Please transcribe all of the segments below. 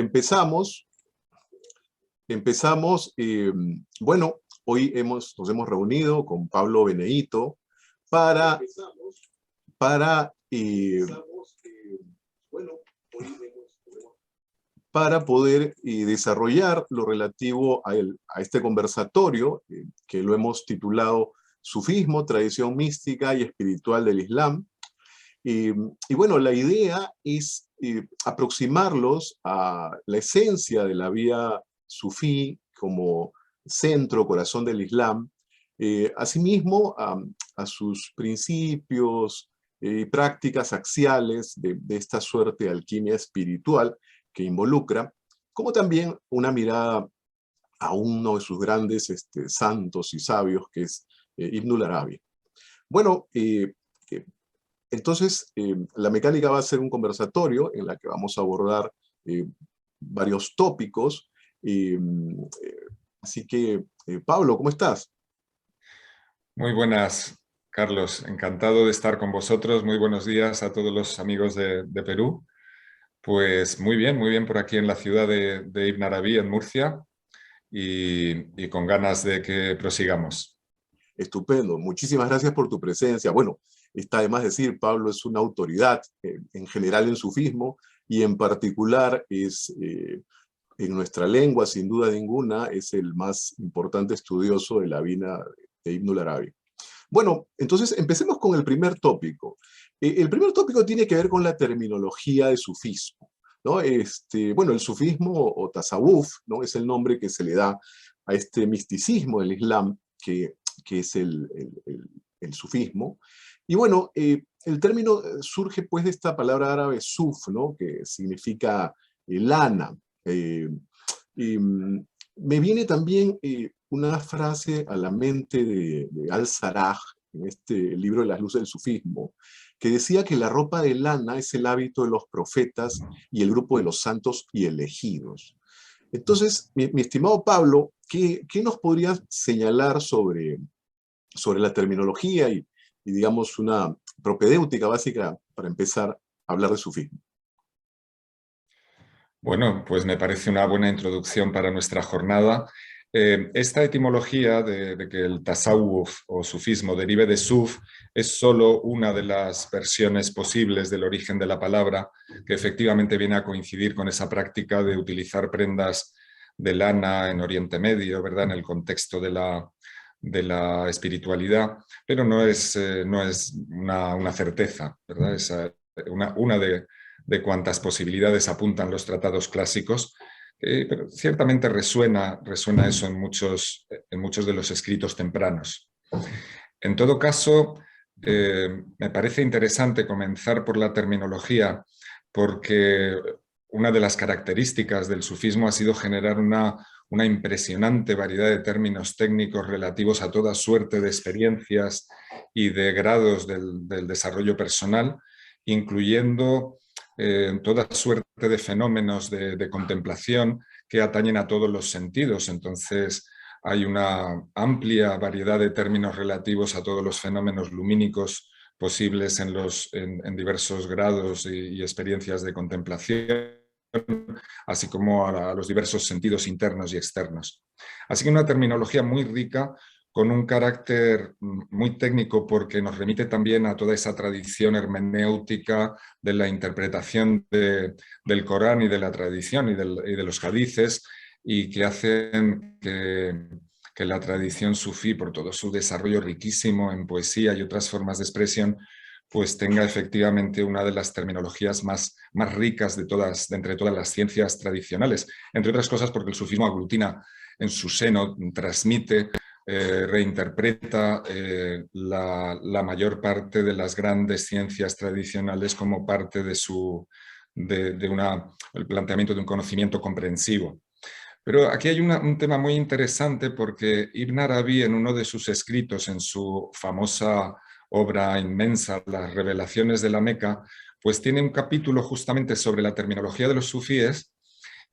empezamos, bueno, hoy nos hemos reunido con Pablo Benedito para poder desarrollar lo relativo a este conversatorio, que lo hemos titulado Sufismo, tradición mística y espiritual del Islam. Y bueno, la idea es aproximarlos a la esencia de la vía sufí como centro, corazón del Islam, asimismo a sus principios y prácticas axiales de esta suerte de alquimia espiritual que involucra, como también una mirada a uno de sus grandes santos y sabios, que es Ibn al-Arabi. Bueno, entonces la mecánica va a ser un conversatorio en la que vamos a abordar varios tópicos. Así que, Pablo, ¿cómo estás? Muy buenas, Carlos. Encantado de estar con vosotros. Muy buenos días a todos los amigos de Perú. Pues muy bien por aquí en la ciudad de Ibn Arabi, en Murcia, y con ganas de que prosigamos. Estupendo. Muchísimas gracias por tu presencia. Bueno, está de más decir, Pablo es una autoridad en general en sufismo, y en particular es, en nuestra lengua, sin duda ninguna, es el más importante estudioso de la vida de Ibn al-Arabi. Bueno, entonces empecemos con el primer tópico. El primer tópico tiene que ver con la terminología de sufismo, ¿no? Bueno, el sufismo o tasawuf, ¿no? Es el nombre que se le da a este misticismo del Islam, que es el sufismo. Y bueno, el término surge pues de esta palabra árabe suf, ¿no? Que significa lana. Y me viene también una frase a la mente de Al-Sarraj, en este libro de las luces del sufismo, que decía que la ropa de lana es el hábito de los profetas y el grupo de los santos y elegidos. Entonces, mi estimado Pablo, ¿qué nos podrías señalar sobre la terminología y, digamos, una propedéutica básica para empezar a hablar de sufismo? Bueno, pues me parece una buena introducción para nuestra jornada. Esta etimología de que el tasawuf o sufismo derive de suf es solo una de las versiones posibles del origen de la palabra, que efectivamente viene a coincidir con esa práctica de utilizar prendas de lana en Oriente Medio, ¿verdad? En el contexto de la espiritualidad, pero no es una certeza, ¿verdad? Es una de cuantas posibilidades apuntan los tratados clásicos, pero ciertamente resuena eso en muchos de los escritos tempranos. En todo caso, me parece interesante comenzar por la terminología, porque una de las características del sufismo ha sido generar una impresionante variedad de términos técnicos relativos a toda suerte de experiencias y de grados del desarrollo personal, incluyendo toda suerte de fenómenos de contemplación que atañen a todos los sentidos. Entonces, hay una amplia variedad de términos relativos a todos los fenómenos lumínicos posibles en diversos grados y experiencias de contemplación, así como a los diversos sentidos internos y externos. Así que una terminología muy rica, con un carácter muy técnico, porque nos remite también a toda esa tradición hermenéutica de la interpretación del Corán y de la tradición y de los hadices, y que hacen que la tradición sufí, por todo su desarrollo riquísimo en poesía y otras formas de expresión, pues tenga efectivamente una de las terminologías más ricas de entre todas las ciencias tradicionales, entre otras cosas porque el sufismo aglutina en su seno, transmite, reinterpreta la mayor parte de las grandes ciencias tradicionales como parte de el planteamiento de un conocimiento comprensivo. Pero aquí hay un tema muy interesante, porque Ibn Arabi, en uno de sus escritos, en su famosa obra inmensa, Las Revelaciones de la Meca, pues tiene un capítulo justamente sobre la terminología de los sufíes,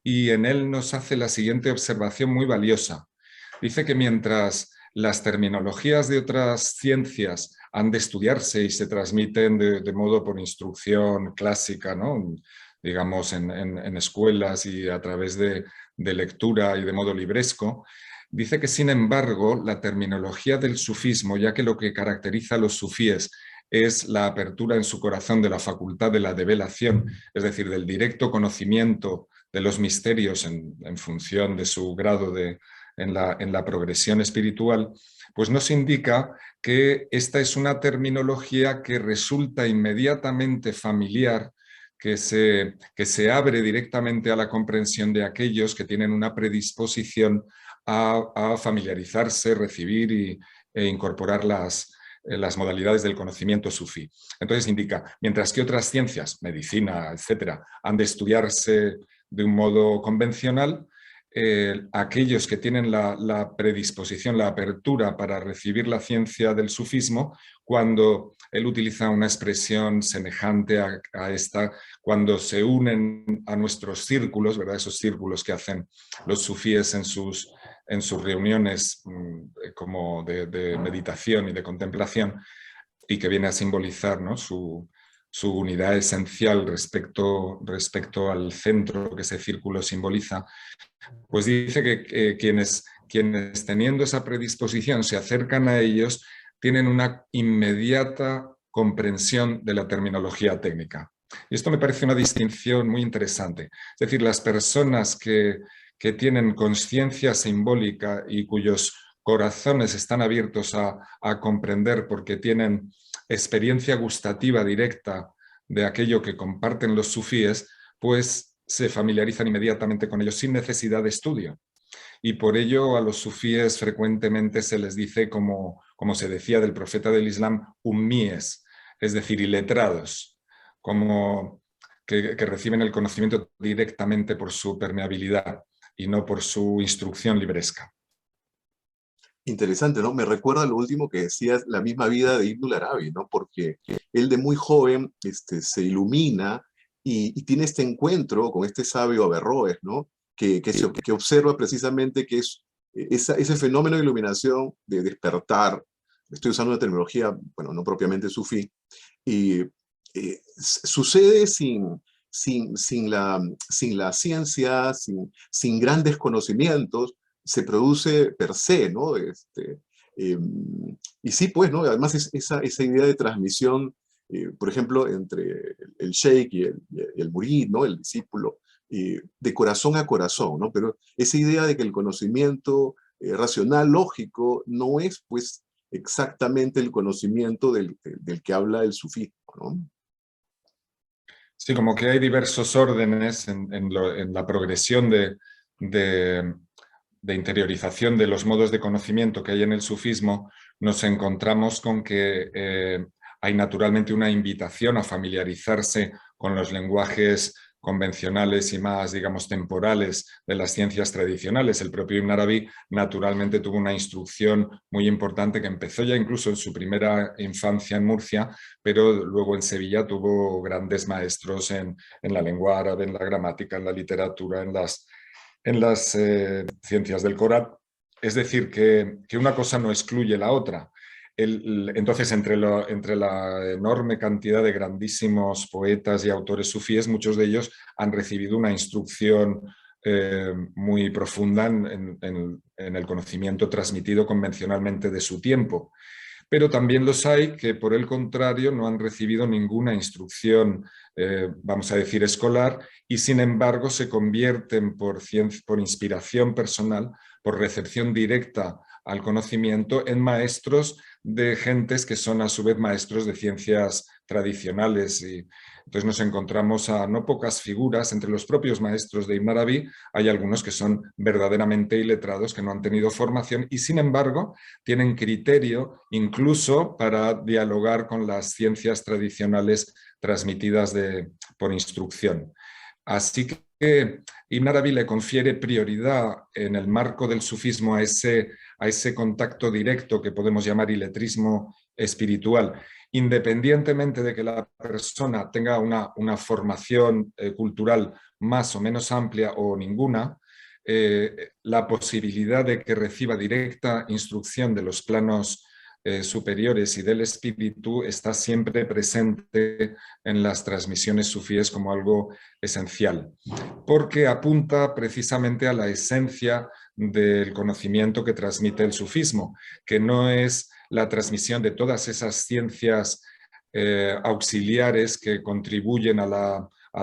y en él nos hace la siguiente observación muy valiosa. Dice que mientras las terminologías de otras ciencias han de estudiarse y se transmiten de modo por instrucción clásica, ¿no? digamos, en escuelas y a través de lectura y de modo libresco. Dice que, sin embargo, la terminología del sufismo, ya que lo que caracteriza a los sufíes es la apertura en su corazón de la facultad de la develación, es decir, del directo conocimiento de los misterios en función de su grado en la progresión espiritual, pues nos indica que esta es una terminología que resulta inmediatamente familiar, que se abre directamente a la comprensión de aquellos que tienen una predisposición a familiarizarse, recibir e incorporar las modalidades del conocimiento sufí. Entonces indica, mientras que otras ciencias, medicina, etcétera, han de estudiarse de un modo convencional, aquellos que tienen la predisposición, la apertura para recibir la ciencia del sufismo, cuando él utiliza una expresión semejante a esta, cuando se unen a nuestros círculos, ¿verdad? Esos círculos que hacen los sufíes en sus reuniones como de meditación y de contemplación, y que viene a simbolizar, ¿no?, su unidad esencial respecto al centro que ese círculo simboliza, pues dice que quienes teniendo esa predisposición se acercan a ellos, tienen una inmediata comprensión de la terminología técnica. Y esto me parece una distinción muy interesante. Es decir, las personas que tienen conciencia simbólica y cuyos corazones están abiertos a comprender porque tienen experiencia gustativa directa de aquello que comparten los sufíes, pues se familiarizan inmediatamente con ellos sin necesidad de estudio. Y por ello a los sufíes frecuentemente se les dice, como se decía del profeta del Islam, ummíes, es decir, iletrados, como que reciben el conocimiento directamente por su permeabilidad y no por su instrucción libresca. Interesante, ¿no? Me recuerda lo último que decías, la misma vida de Ibn Arabi, ¿no? Porque él de muy joven se ilumina y tiene este encuentro con este sabio Averroes, ¿no? Que observa precisamente que es ese fenómeno de iluminación, de despertar, estoy usando una terminología, bueno, no propiamente sufí, y sucede sin la ciencia, sin grandes conocimientos, se produce per se, ¿no? Eh, y sí, pues, ¿no? Además esa idea de transmisión, por ejemplo, entre el sheikh y el murid, ¿no? El discípulo, de corazón a corazón, ¿no? Pero esa idea de que el conocimiento racional, lógico, no es, pues, exactamente el conocimiento del que habla el sufismo, ¿no? Sí, como que hay diversos órdenes en la progresión de interiorización de los modos de conocimiento que hay en el sufismo. Nos encontramos con que hay naturalmente una invitación a familiarizarse con los lenguajes convencionales y más, digamos, temporales de las ciencias tradicionales. El propio Ibn Arabi naturalmente tuvo una instrucción muy importante que empezó ya incluso en su primera infancia en Murcia, pero luego en Sevilla tuvo grandes maestros en la lengua árabe, en la gramática, en la literatura, en las ciencias del Corán. Es decir, que una cosa no excluye la otra. Entonces, entre la enorme cantidad de grandísimos poetas y autores sufíes, muchos de ellos han recibido una instrucción muy profunda en el conocimiento transmitido convencionalmente de su tiempo. Pero también los hay que, por el contrario, no han recibido ninguna instrucción, vamos a decir, escolar, y sin embargo se convierten por inspiración personal, por recepción directa al conocimiento, en maestros de gentes que son a su vez maestros de ciencias tradicionales. Y entonces nos encontramos a no pocas figuras entre los propios maestros de Ibn Arabi. Hay algunos que son verdaderamente iletrados, que no han tenido formación y sin embargo tienen criterio incluso para dialogar con las ciencias tradicionales transmitidas por instrucción. Así que Ibn Arabi le confiere prioridad en el marco del sufismo a ese contacto directo que podemos llamar iletrismo espiritual, independientemente de que la persona tenga una formación cultural más o menos amplia o ninguna. La posibilidad de que reciba directa instrucción de los planos superiores y del espíritu está siempre presente en las transmisiones sufíes como algo esencial, porque apunta precisamente a la esencia del conocimiento que transmite el sufismo, que no es la transmisión de todas esas ciencias auxiliares que contribuyen a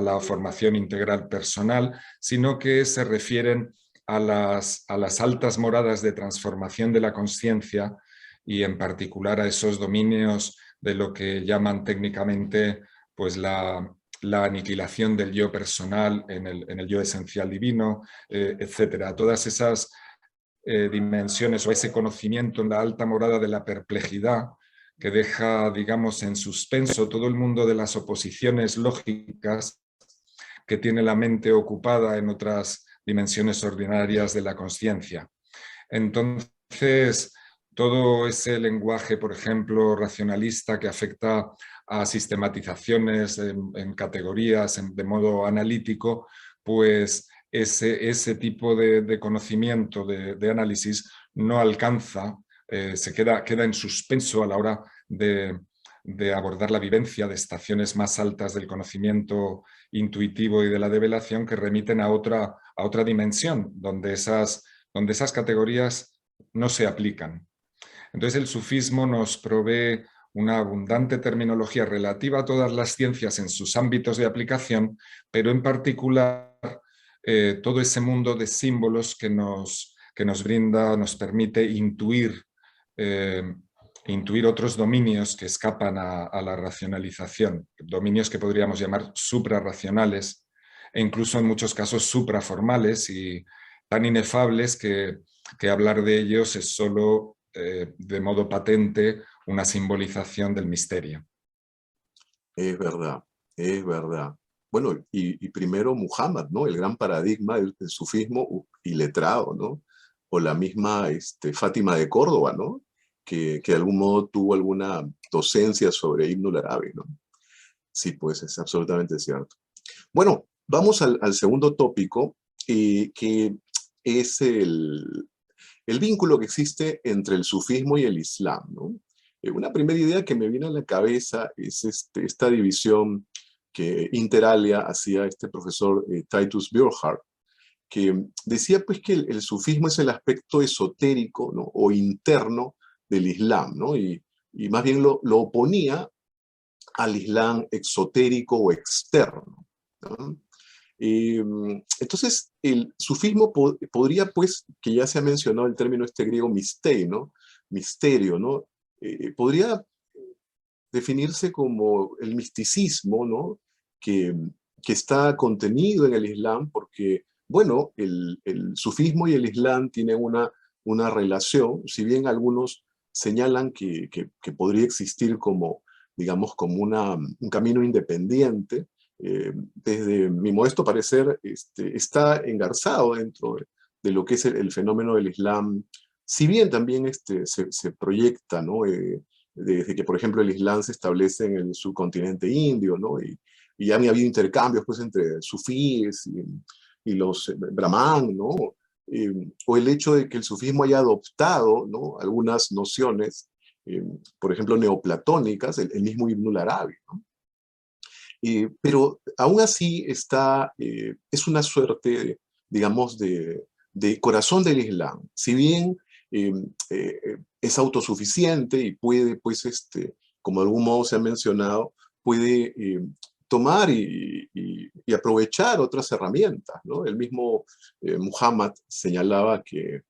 la formación integral personal, sino que se refieren a las altas moradas de transformación de la consciencia y en particular a esos dominios de lo que llaman técnicamente pues la aniquilación del yo personal en el yo esencial divino, etcétera. Todas esas dimensiones o ese conocimiento en la alta morada de la perplejidad que deja, digamos, en suspenso todo el mundo de las oposiciones lógicas que tiene la mente ocupada en otras dimensiones ordinarias de la consciencia. Entonces, todo ese lenguaje, por ejemplo, racionalista que afecta a sistematizaciones en categorías de modo analítico, pues ese tipo de conocimiento, de análisis, no alcanza, se queda en suspenso a la hora de abordar la vivencia de estaciones más altas del conocimiento intuitivo y de la develación que remiten a otra dimensión, donde esas categorías no se aplican. Entonces el sufismo nos provee una abundante terminología relativa a todas las ciencias en sus ámbitos de aplicación, pero en particular todo ese mundo de símbolos que nos brinda, nos permite intuir otros dominios que escapan a la racionalización, dominios que podríamos llamar suprarracionales e incluso en muchos casos supraformales y tan inefables que hablar de ellos es solo de modo patente una simbolización del misterio. Es verdad, es verdad. Bueno, y primero Muhammad, ¿no? El gran paradigma del sufismo y letrado, ¿no? O la misma Fátima de Córdoba, ¿no? Que de algún modo tuvo alguna docencia sobre Ibn al-Arabi, ¿no? Sí, pues es absolutamente cierto. Bueno, vamos al segundo tópico, que es el vínculo que existe entre el sufismo y el islam, ¿no? Una primera idea que me viene a la cabeza es esta división que inter alia hacía este profesor Titus Burckhardt, que decía pues que el sufismo es el aspecto esotérico, ¿no? O interno del islam, ¿no? Y más bien lo oponía al islam exotérico o externo, ¿no? Entonces, el sufismo podría, pues, que ya se ha mencionado el término griego mistei, ¿no? Misterio, ¿no? Podría definirse como el misticismo, ¿no? Que, que está contenido en el Islam, porque, bueno, el sufismo y el Islam tienen una relación, si bien algunos señalan que podría existir como, digamos, como un camino independiente, desde mi modesto parecer, está engarzado dentro de lo que es el fenómeno del Islam, si bien también se proyecta, ¿no? Desde que, por ejemplo, el Islam se establece en el subcontinente indio, ¿no? Y han habido intercambios pues, entre sufíes y los brahman, ¿no? O el hecho de que el sufismo haya adoptado, ¿no? Algunas nociones, por ejemplo, neoplatónicas, el mismo Ibn al-Arabi, ¿no? Pero aún así es una suerte, digamos, de corazón del Islam. Si bien es autosuficiente y puede, pues, como de algún modo se ha mencionado, puede tomar y aprovechar otras herramientas, ¿no? El mismo Muhammad señalaba que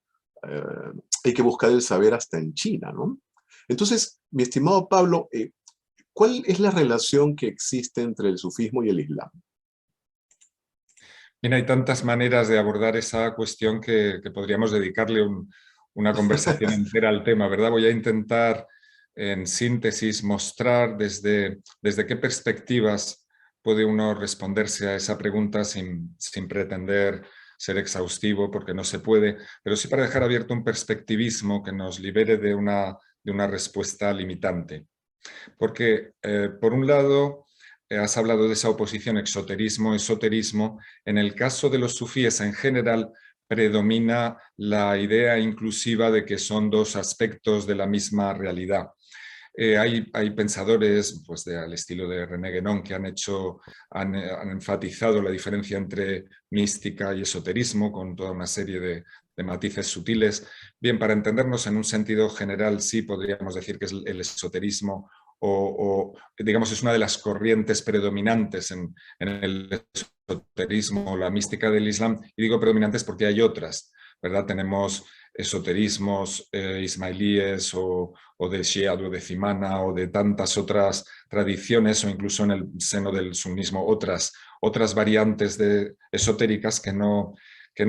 hay que buscar el saber hasta en China, ¿no? Entonces, mi estimado Pablo, ¿cuál es la relación que existe entre el sufismo y el Islam? Bien, hay tantas maneras de abordar esa cuestión que podríamos dedicarle una conversación entera al tema, ¿verdad? Voy a intentar, en síntesis, mostrar desde qué perspectivas puede uno responderse a esa pregunta sin pretender ser exhaustivo, porque no se puede, pero sí para dejar abierto un perspectivismo que nos libere de una respuesta limitante. Porque, por un lado, has hablado de esa oposición exoterismo-esoterismo. En el caso de los sufíes en general, predomina la idea inclusiva de que son dos aspectos de la misma realidad. Hay pensadores pues, al estilo de René Guénon que han enfatizado la diferencia entre mística y esoterismo con toda una serie de matices sutiles. Bien, para entendernos en un sentido general, sí podríamos decir que es el esoterismo digamos, es una de las corrientes predominantes en el esoterismo o la mística del Islam. Y digo predominantes porque hay otras, ¿verdad? Tenemos esoterismos ismailíes o de Shia duodecimana o de tantas otras tradiciones o incluso en el seno del sunismo otras variantes esotéricas que no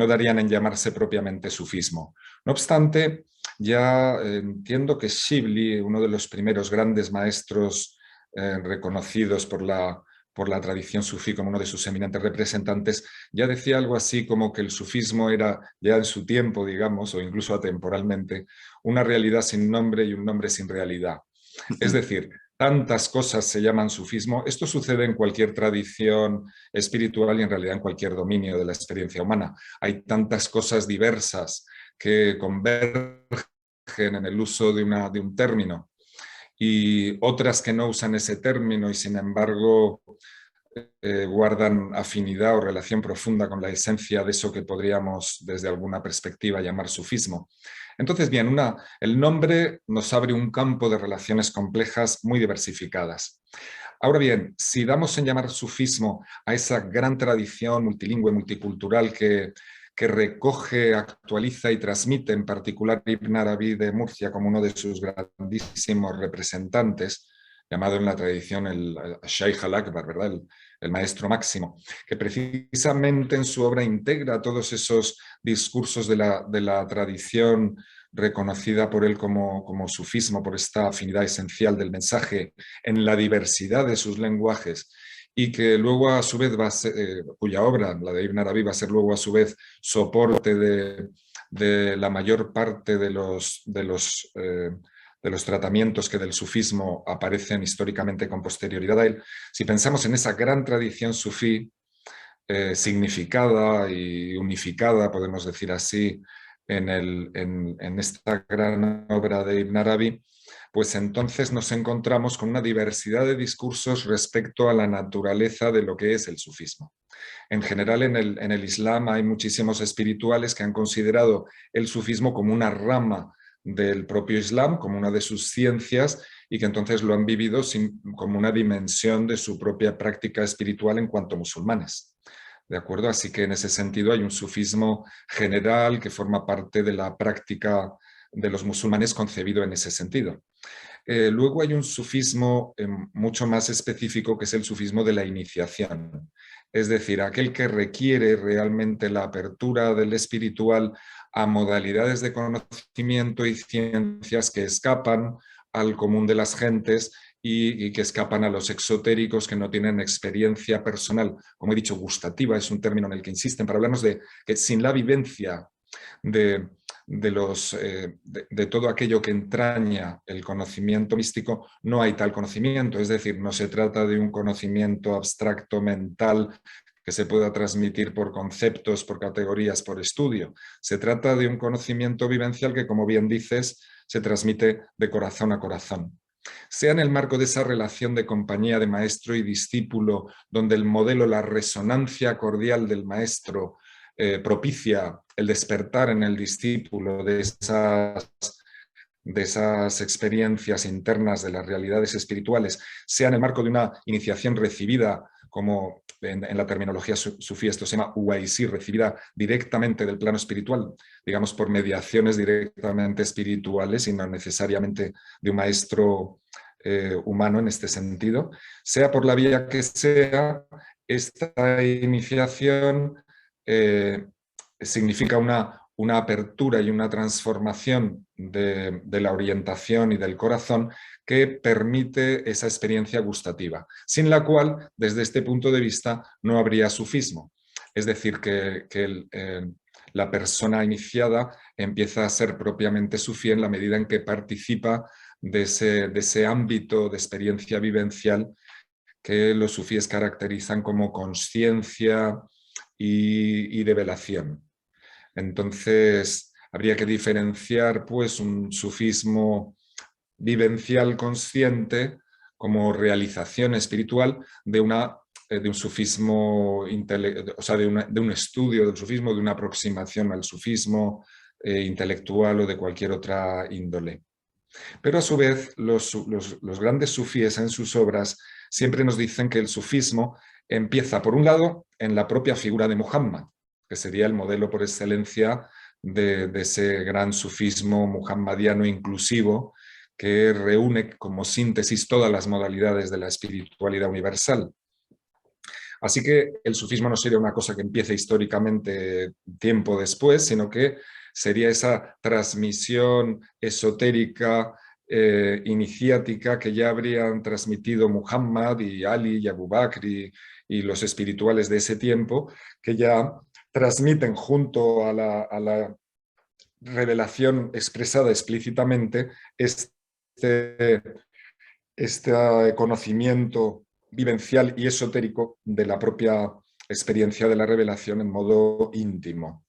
darían en llamarse propiamente sufismo. No obstante, ya entiendo que Shibli, uno de los primeros grandes maestros reconocidos por la tradición sufí como uno de sus eminentes representantes, ya decía algo así como que el sufismo era ya en su tiempo, digamos, o incluso atemporalmente, una realidad sin nombre y un nombre sin realidad. Es decir, tantas cosas se llaman sufismo. Esto sucede en cualquier tradición espiritual y en realidad en cualquier dominio de la experiencia humana. Hay tantas cosas diversas que convergen en el uso de un término y otras que no usan ese término y sin embargo guardan afinidad o relación profunda con la esencia de eso que podríamos desde alguna perspectiva llamar sufismo. Entonces, bien, el nombre nos abre un campo de relaciones complejas muy diversificadas. Ahora bien, si damos en llamar sufismo a esa gran tradición multilingüe, multicultural que recoge, actualiza y transmite en particular Ibn Arabi de Murcia como uno de sus grandísimos representantes, llamado en la tradición el Shaykh al-Akbar, ¿verdad? El maestro máximo, que precisamente en su obra integra todos esos discursos de la tradición reconocida por él como sufismo, por esta afinidad esencial del mensaje en la diversidad de sus lenguajes, y que luego a su vez va a ser, cuya obra, la de Ibn Arabi, va a ser luego a su vez soporte de la mayor parte de los tratamientos que del sufismo aparecen históricamente con posterioridad a él. Si pensamos en esa gran tradición sufí, significada y unificada, podemos decir así, en esta gran obra de Ibn Arabi, pues entonces nos encontramos con una diversidad de discursos respecto a la naturaleza de lo que es el sufismo. En general, en el Islam hay muchísimos espirituales que han considerado el sufismo como una rama del propio Islam, como una de sus ciencias, y que entonces lo han vivido como una dimensión de su propia práctica espiritual en cuanto musulmanes. ¿De acuerdo? Así que en ese sentido hay un sufismo general que forma parte de la práctica de los musulmanes concebido en ese sentido. Luego hay un sufismo mucho más específico que es el sufismo de la iniciación, es decir, aquel que requiere realmente la apertura del espiritual a modalidades de conocimiento y ciencias que escapan al común de las gentes y que escapan a los exotéricos que no tienen experiencia personal, como he dicho, gustativa, es un término en el que insisten, para hablarnos de que sin la vivencia de todo aquello que entraña el conocimiento místico, no hay tal conocimiento, es decir, no se trata de un conocimiento abstracto mental que se pueda transmitir por conceptos, por categorías, por estudio. Se trata de un conocimiento vivencial que, como bien dices, se transmite de corazón a corazón. Sea en el marco de esa relación de compañía de maestro y discípulo, donde el modelo, la resonancia cordial del maestro propicia el despertar en el discípulo de esas experiencias internas de las realidades espirituales, sea en el marco de una iniciación recibida, como en la terminología sufí esto se llama uwaisi, recibida directamente del plano espiritual, digamos por mediaciones directamente espirituales y no necesariamente de un maestro humano en este sentido, sea por la vía que sea, esta iniciación significa una apertura y una transformación de la orientación y del corazón que permite esa experiencia gustativa, sin la cual, desde este punto de vista, no habría sufismo. Es decir, que la persona iniciada empieza a ser propiamente sufí en la medida en que participa de ese ámbito de experiencia vivencial que los sufíes caracterizan como consciencia y develación. Entonces, habría que diferenciar pues, un sufismo vivencial consciente como realización espiritual de un sufismo, o sea, de un estudio del sufismo, de una aproximación al sufismo intelectual o de cualquier otra índole. Pero a su vez, los grandes sufíes en sus obras siempre nos dicen que el sufismo empieza, por un lado, en la propia figura de Muhammad, que sería el modelo por excelencia de ese gran sufismo muhammadiano inclusivo que reúne como síntesis todas las modalidades de la espiritualidad universal. Así que el sufismo no sería una cosa que empiece históricamente tiempo después, sino que sería esa transmisión esotérica, iniciática que ya habrían transmitido Muhammad y Ali y Abu Bakr y los espirituales de ese tiempo, que ya transmiten junto a la revelación expresada explícitamente este conocimiento vivencial y esotérico de la propia experiencia de la revelación en modo íntimo.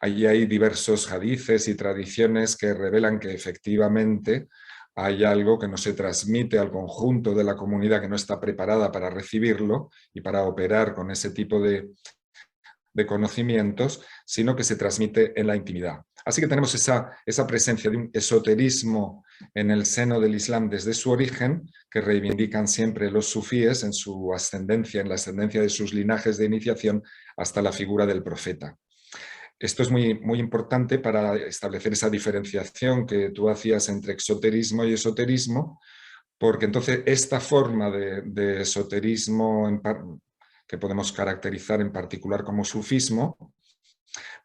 Allí hay diversos hadices y tradiciones que revelan que efectivamente hay algo que no se transmite al conjunto de la comunidad que no está preparada para recibirlo y para operar con ese tipo de conocimientos, sino que se transmite en la intimidad. Así que tenemos esa presencia de un esoterismo en el seno del Islam desde su origen, que reivindican siempre los sufíes en su ascendencia, en la ascendencia de sus linajes de iniciación hasta la figura del profeta. Esto es muy, muy importante para establecer esa diferenciación que tú hacías entre exoterismo y esoterismo, porque entonces esta forma de esoterismo que podemos caracterizar en particular como sufismo,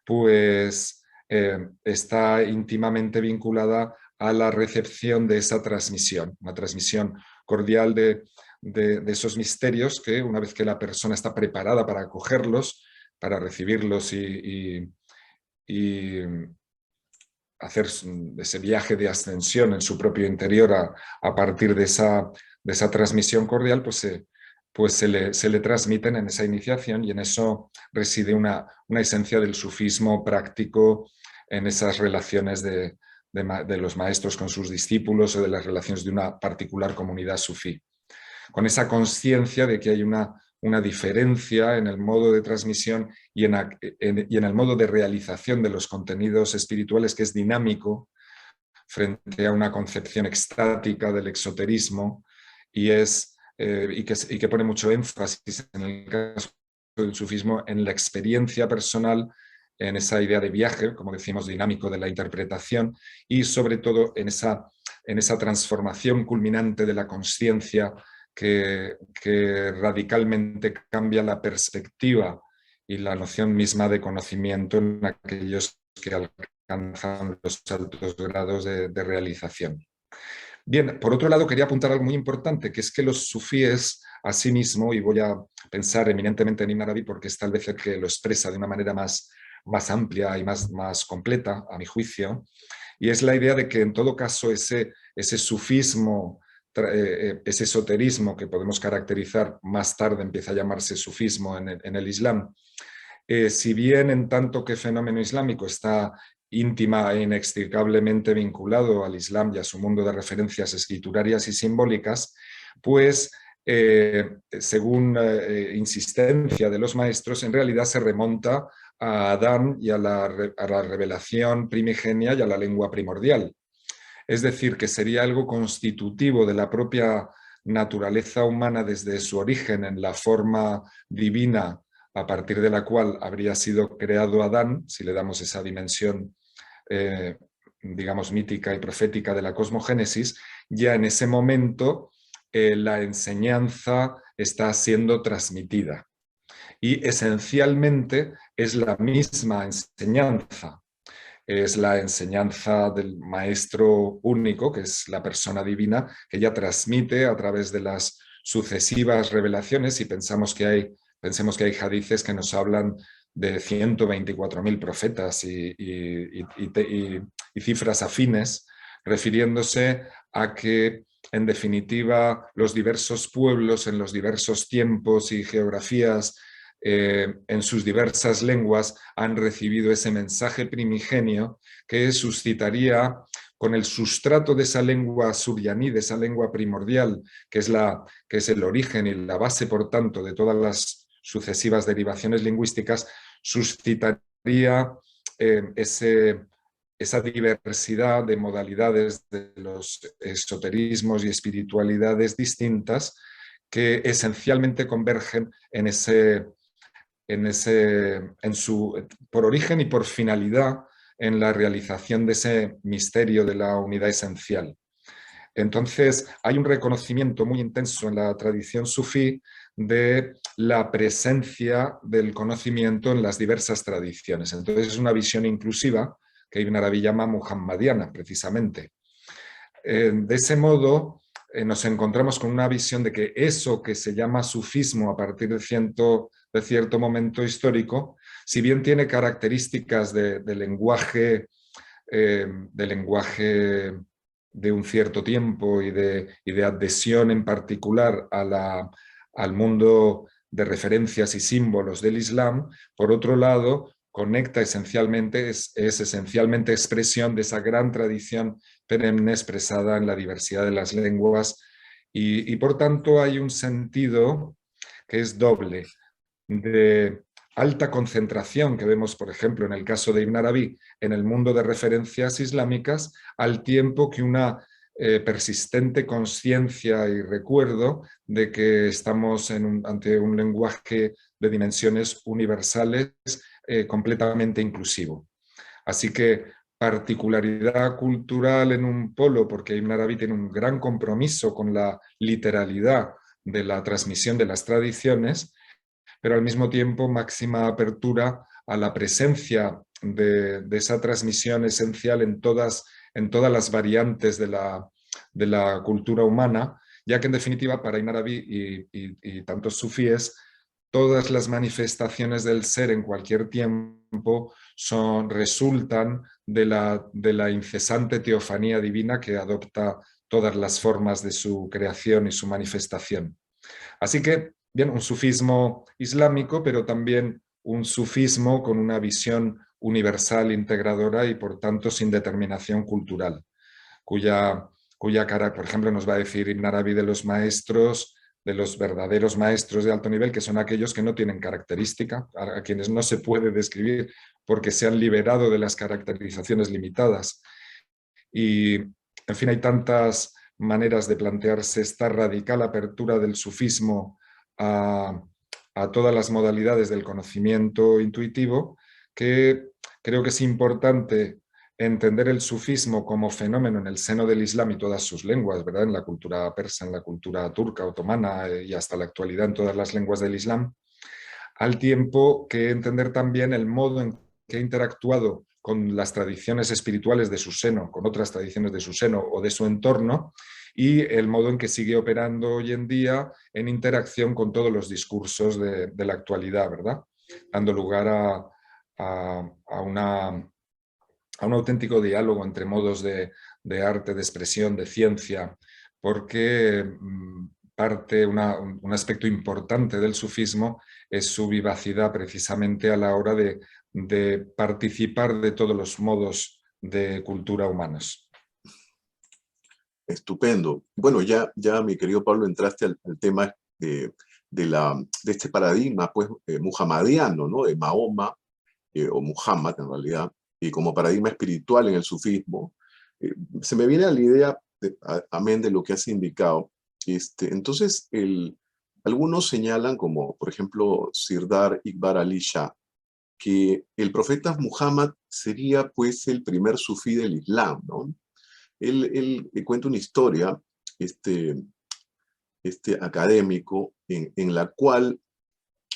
pues está íntimamente vinculada a la recepción de esa transmisión, una transmisión cordial de esos misterios que una vez que la persona está preparada para acogerlos, para recibirlos y hacer ese viaje de ascensión en su propio interior a partir de esa transmisión cordial, pues se le transmiten en esa iniciación y en eso reside una esencia del sufismo práctico en esas relaciones de los maestros con sus discípulos o de las relaciones de una particular comunidad sufí. Con esa conciencia de que hay una diferencia en el modo de transmisión y en el modo de realización de los contenidos espirituales, que es dinámico frente a una concepción extática del exoterismo y que pone mucho énfasis en el caso del sufismo en la experiencia personal, en esa idea de viaje, como decimos, dinámico de la interpretación y sobre todo en esa transformación culminante de la consciencia que radicalmente cambia la perspectiva y la noción misma de conocimiento en aquellos que alcanzan los altos grados de realización. Bien, por otro lado quería apuntar algo muy importante, que es que los sufíes asimismo, y voy a pensar eminentemente en Ibn Arabi porque es tal vez el que lo expresa de una manera más amplia y más completa, a mi juicio, y es la idea de que en todo caso ese sufismo, ese esoterismo que podemos caracterizar más tarde, empieza a llamarse sufismo en el Islam, si bien en tanto que fenómeno islámico está íntima e inextricablemente vinculado al Islam y a su mundo de referencias escriturarias y simbólicas, pues según insistencia de los maestros, en realidad se remonta a Adán y a la revelación primigenia y a la lengua primordial. Es decir, que sería algo constitutivo de la propia naturaleza humana desde su origen en la forma divina a partir de la cual habría sido creado Adán, si le damos esa dimensión, digamos, mítica y profética de la cosmogénesis, ya en ese momento la enseñanza está siendo transmitida. Y esencialmente es la misma enseñanza. Es la enseñanza del maestro único, que es la persona divina, que ya transmite a través de las sucesivas revelaciones, y pensemos que hay hadices que nos hablan de 124.000 profetas y cifras afines, refiriéndose a que, en definitiva, los diversos pueblos en los diversos tiempos y geografías en sus diversas lenguas han recibido ese mensaje primigenio que suscitaría con el sustrato de esa lengua suryaní, de esa lengua primordial, que es el origen y la base, por tanto, de todas las sucesivas derivaciones lingüísticas, suscitaría esa diversidad de modalidades de los esoterismos y espiritualidades distintas que esencialmente convergen por origen y por finalidad en la realización de ese misterio de la unidad esencial. Entonces, hay un reconocimiento muy intenso en la tradición sufí de la presencia del conocimiento en las diversas tradiciones. Entonces, es una visión inclusiva que Ibn Arabi llama muhammadiana, precisamente. De ese modo, nos encontramos con una visión de que eso que se llama sufismo a partir de cierto momento histórico, si bien tiene características de lenguaje de un cierto tiempo y de adhesión en particular al mundo de referencias y símbolos del Islam, por otro lado, conecta esencialmente, es esencialmente expresión de esa gran tradición perenne expresada en la diversidad de las lenguas y por tanto hay un sentido que es doble, de alta concentración que vemos, por ejemplo, en el caso de Ibn Arabi, en el mundo de referencias islámicas, al tiempo que una persistente conciencia y recuerdo de que estamos ante un lenguaje de dimensiones universales completamente inclusivo. Así que particularidad cultural en un polo, porque Ibn Arabi tiene un gran compromiso con la literalidad de la transmisión de las tradiciones, pero al mismo tiempo máxima apertura a la presencia de esa transmisión esencial en todas las variantes de la cultura humana, ya que en definitiva para Ibn Arabi y tantos sufíes, todas las manifestaciones del ser en cualquier tiempo resultan de la incesante teofanía divina que adopta todas las formas de su creación y su manifestación. Así que, bien, un sufismo islámico, pero también un sufismo con una visión universal, integradora y, por tanto, sin determinación cultural, cuya cara, por ejemplo, nos va a decir Ibn Arabi de los maestros, de los verdaderos maestros de alto nivel, que son aquellos que no tienen característica, a quienes no se puede describir porque se han liberado de las caracterizaciones limitadas. Y, en fin, hay tantas maneras de plantearse esta radical apertura del sufismo a todas las modalidades del conocimiento intuitivo, que creo que es importante entender el sufismo como fenómeno en el seno del Islam y todas sus lenguas, ¿verdad? En la cultura persa, en la cultura turca, otomana y hasta la actualidad en todas las lenguas del Islam, al tiempo que entender también el modo en que ha interactuado con las tradiciones espirituales de su seno, con otras tradiciones de su seno o de su entorno, y el modo en que sigue operando hoy en día en interacción con todos los discursos de la actualidad, ¿verdad? Dando lugar a un auténtico diálogo entre modos de arte, de expresión, de ciencia, porque un aspecto importante del sufismo es su vivacidad precisamente a la hora de participar de todos los modos de cultura humanos. Estupendo. Bueno, ya mi querido Pablo, entraste al tema de este paradigma pues, muhammadiano, ¿no? De Mahoma, o Muhammad en realidad, y como paradigma espiritual en el sufismo. Se me viene a la idea, amén de lo que has indicado, entonces algunos señalan, como por ejemplo Sirdar Iqbal Ali Shah, que el profeta Muhammad sería pues el primer sufí del Islam, ¿no? Él cuenta una historia, académico, en la cual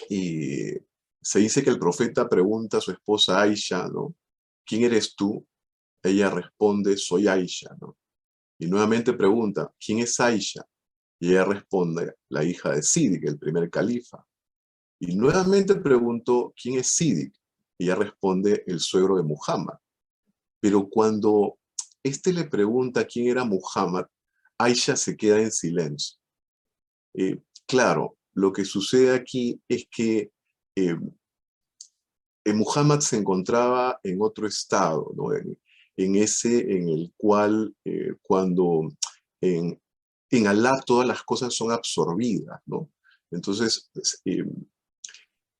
se dice que el profeta pregunta a su esposa Aisha, ¿no? ¿Quién eres tú? Ella responde, soy Aisha, ¿no? Y nuevamente pregunta, ¿quién es Aisha? Y ella responde, la hija de Siddiq, el primer califa. Y nuevamente preguntó, ¿quién es Siddiq? Y ella responde, el suegro de Muhammad. Pero cuando le pregunta quién era Muhammad, Aisha se queda en silencio. Claro, lo que sucede aquí es que eh, Muhammad se encontraba en otro estado, ¿no? En ese en el cual cuando en Alá todas las cosas son absorbidas, ¿no? Entonces, pues,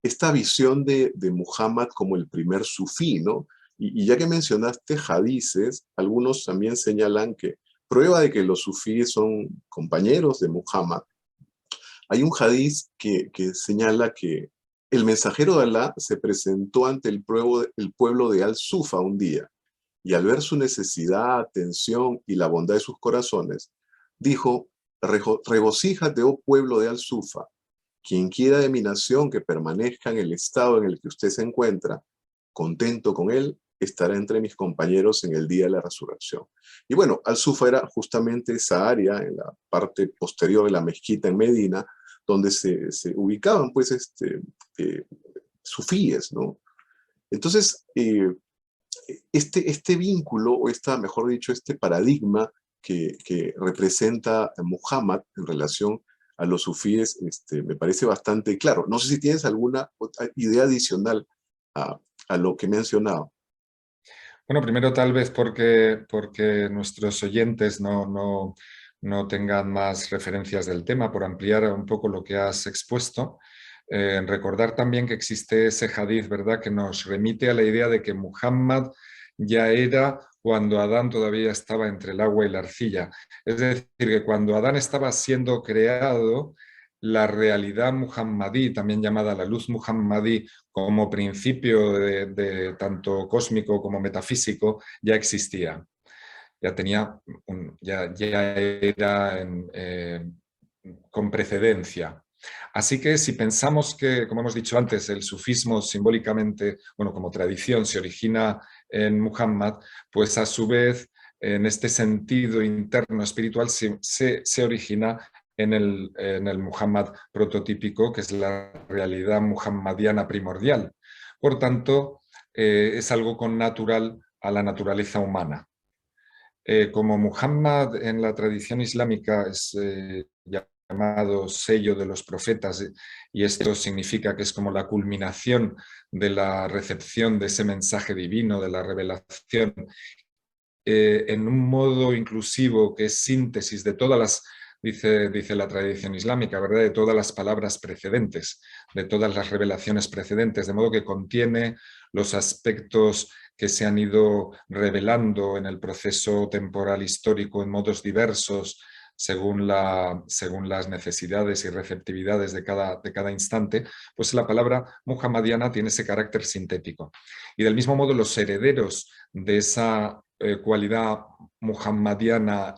esta visión de Muhammad como el primer sufí, ¿no? Y ya que mencionaste hadices, algunos también señalan que prueba de que los sufíes son compañeros de Muhammad. Hay un hadiz que señala que el mensajero de Alá se presentó ante el pueblo de Al-Sufa un día, y al ver su necesidad, tensión y la bondad de sus corazones, dijo: regocíjate, oh pueblo de Al-Sufa, quien quiera de mi nación que permanezca en el estado en el que usted se encuentra, contento con él, estará entre mis compañeros en el día de la resurrección. Y bueno, Al-Sufa era justamente esa área en la parte posterior de la mezquita en Medina, donde se ubicaban pues eh, sufíes, ¿no? Entonces, este vínculo, o mejor dicho, este paradigma que representa Muhammad en relación a los sufíes, me parece bastante claro. No sé si tienes alguna idea adicional a, a lo que he mencionado. Bueno, primero tal vez porque nuestros oyentes no tengan más referencias del tema, por ampliar un poco lo que has expuesto. Recordar también que existe ese hadiz, ¿verdad?, que nos remite a la idea de que Muhammad ya era cuando Adán todavía estaba entre el agua y la arcilla. Es decir, que cuando Adán estaba siendo creado, la realidad muhammadí, también llamada la luz muhammadí, como principio de tanto cósmico como metafísico, ya existía. Ya tenía, ya era con precedencia. Así que si pensamos que, como hemos dicho antes, el sufismo simbólicamente, bueno, como tradición, se origina en Muhammad, pues a su vez, en este sentido interno espiritual, se origina en el Muhammad prototípico, que es la realidad muhammadiana primordial. Por tanto, es algo connatural a la naturaleza humana. Como Muhammad en la tradición islámica es llamado sello de los profetas, y esto significa que es como la culminación de la recepción de ese mensaje divino, de la revelación, en un modo inclusivo que es síntesis de todas las, dice la tradición islámica, ¿verdad?, de todas las palabras precedentes, de todas las revelaciones precedentes, de modo que contiene los aspectos que se han ido revelando en el proceso temporal histórico en modos diversos, según las necesidades y receptividades de cada instante, pues la palabra muhammadiana tiene ese carácter sintético. Y del mismo modo, los herederos de esa cualidad muhammadiana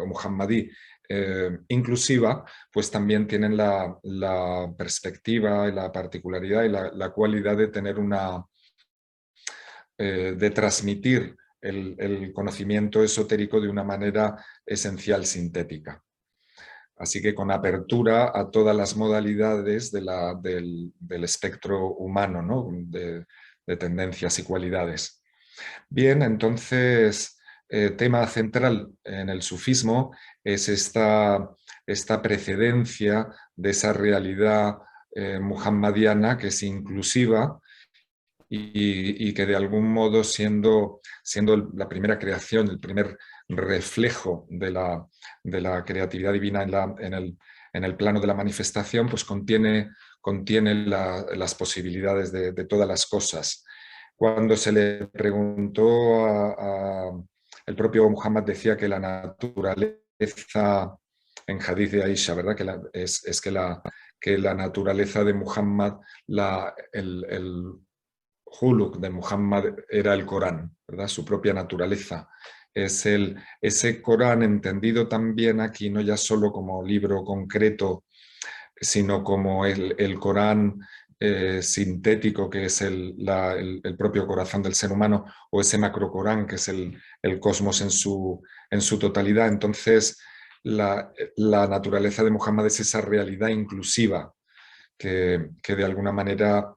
o muhammadí inclusiva, pues también tienen la perspectiva y la particularidad y la cualidad de tener de transmitir el conocimiento esotérico de una manera esencial sintética. Así que con apertura a todas las modalidades del espectro humano, ¿no?, de tendencias y cualidades. Bien, entonces, tema central en el sufismo es esta precedencia de esa realidad muhammadiana, que es inclusiva y que de algún modo, siendo la primera creación, el primer reflejo de la creatividad divina en el plano de la manifestación, pues contiene las posibilidades de todas las cosas. Cuando se le preguntó el propio Muhammad decía que la naturaleza, en hadith de Aisha, ¿verdad?, que la naturaleza de Muhammad, el Huluk de Muhammad era el Corán, ¿verdad?, su propia naturaleza. Es ese Corán entendido también aquí no ya solo como libro concreto, sino como el Corán sintético, que es el propio corazón del ser humano, o ese macrocorán, que es el cosmos en su totalidad. Entonces, la naturaleza de Muhammad es esa realidad inclusiva que de alguna manera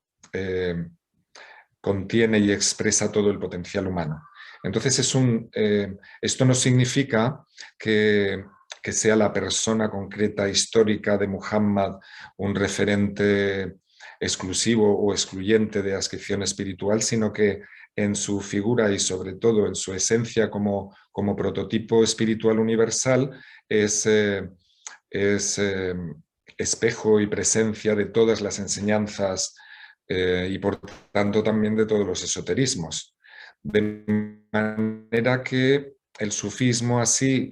contiene y expresa todo el potencial humano. Entonces, esto no significa que sea la persona concreta histórica de Muhammad un referente exclusivo o excluyente de adscripción espiritual, sino que en su figura y sobre todo en su esencia como prototipo espiritual universal es espejo y presencia de todas las enseñanzas y por tanto también de todos los esoterismos. De manera que el sufismo así,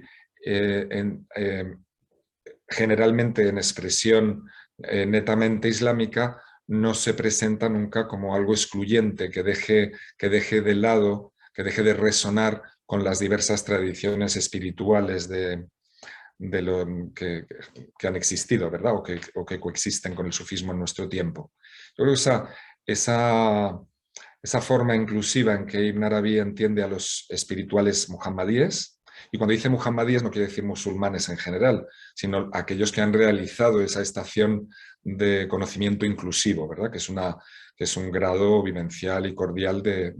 generalmente en expresión netamente islámica, no se presenta nunca como algo excluyente que deje de lado, que deje de resonar con las diversas tradiciones espirituales que han existido, ¿verdad? O que coexisten con el sufismo en nuestro tiempo. Yo creo que esa forma inclusiva en que Ibn Arabi entiende a los espirituales muhammadíes, y cuando dice muhammadíes no quiere decir musulmanes en general, sino aquellos que han realizado esa estación de conocimiento inclusivo, ¿verdad? Que es un grado vivencial y cordial de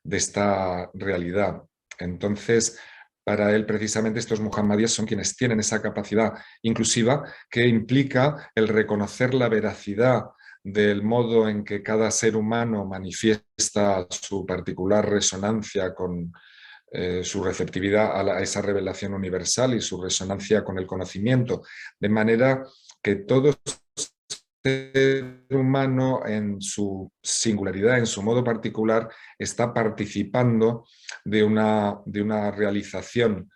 esta realidad. Entonces, para él precisamente estos muhammadíes son quienes tienen esa capacidad inclusiva que implica el reconocer la veracidad del modo en que cada ser humano manifiesta su particular resonancia con su receptividad a esa revelación universal y su resonancia con el conocimiento, de manera que todo ser humano en su singularidad, en su modo particular, está participando de una realización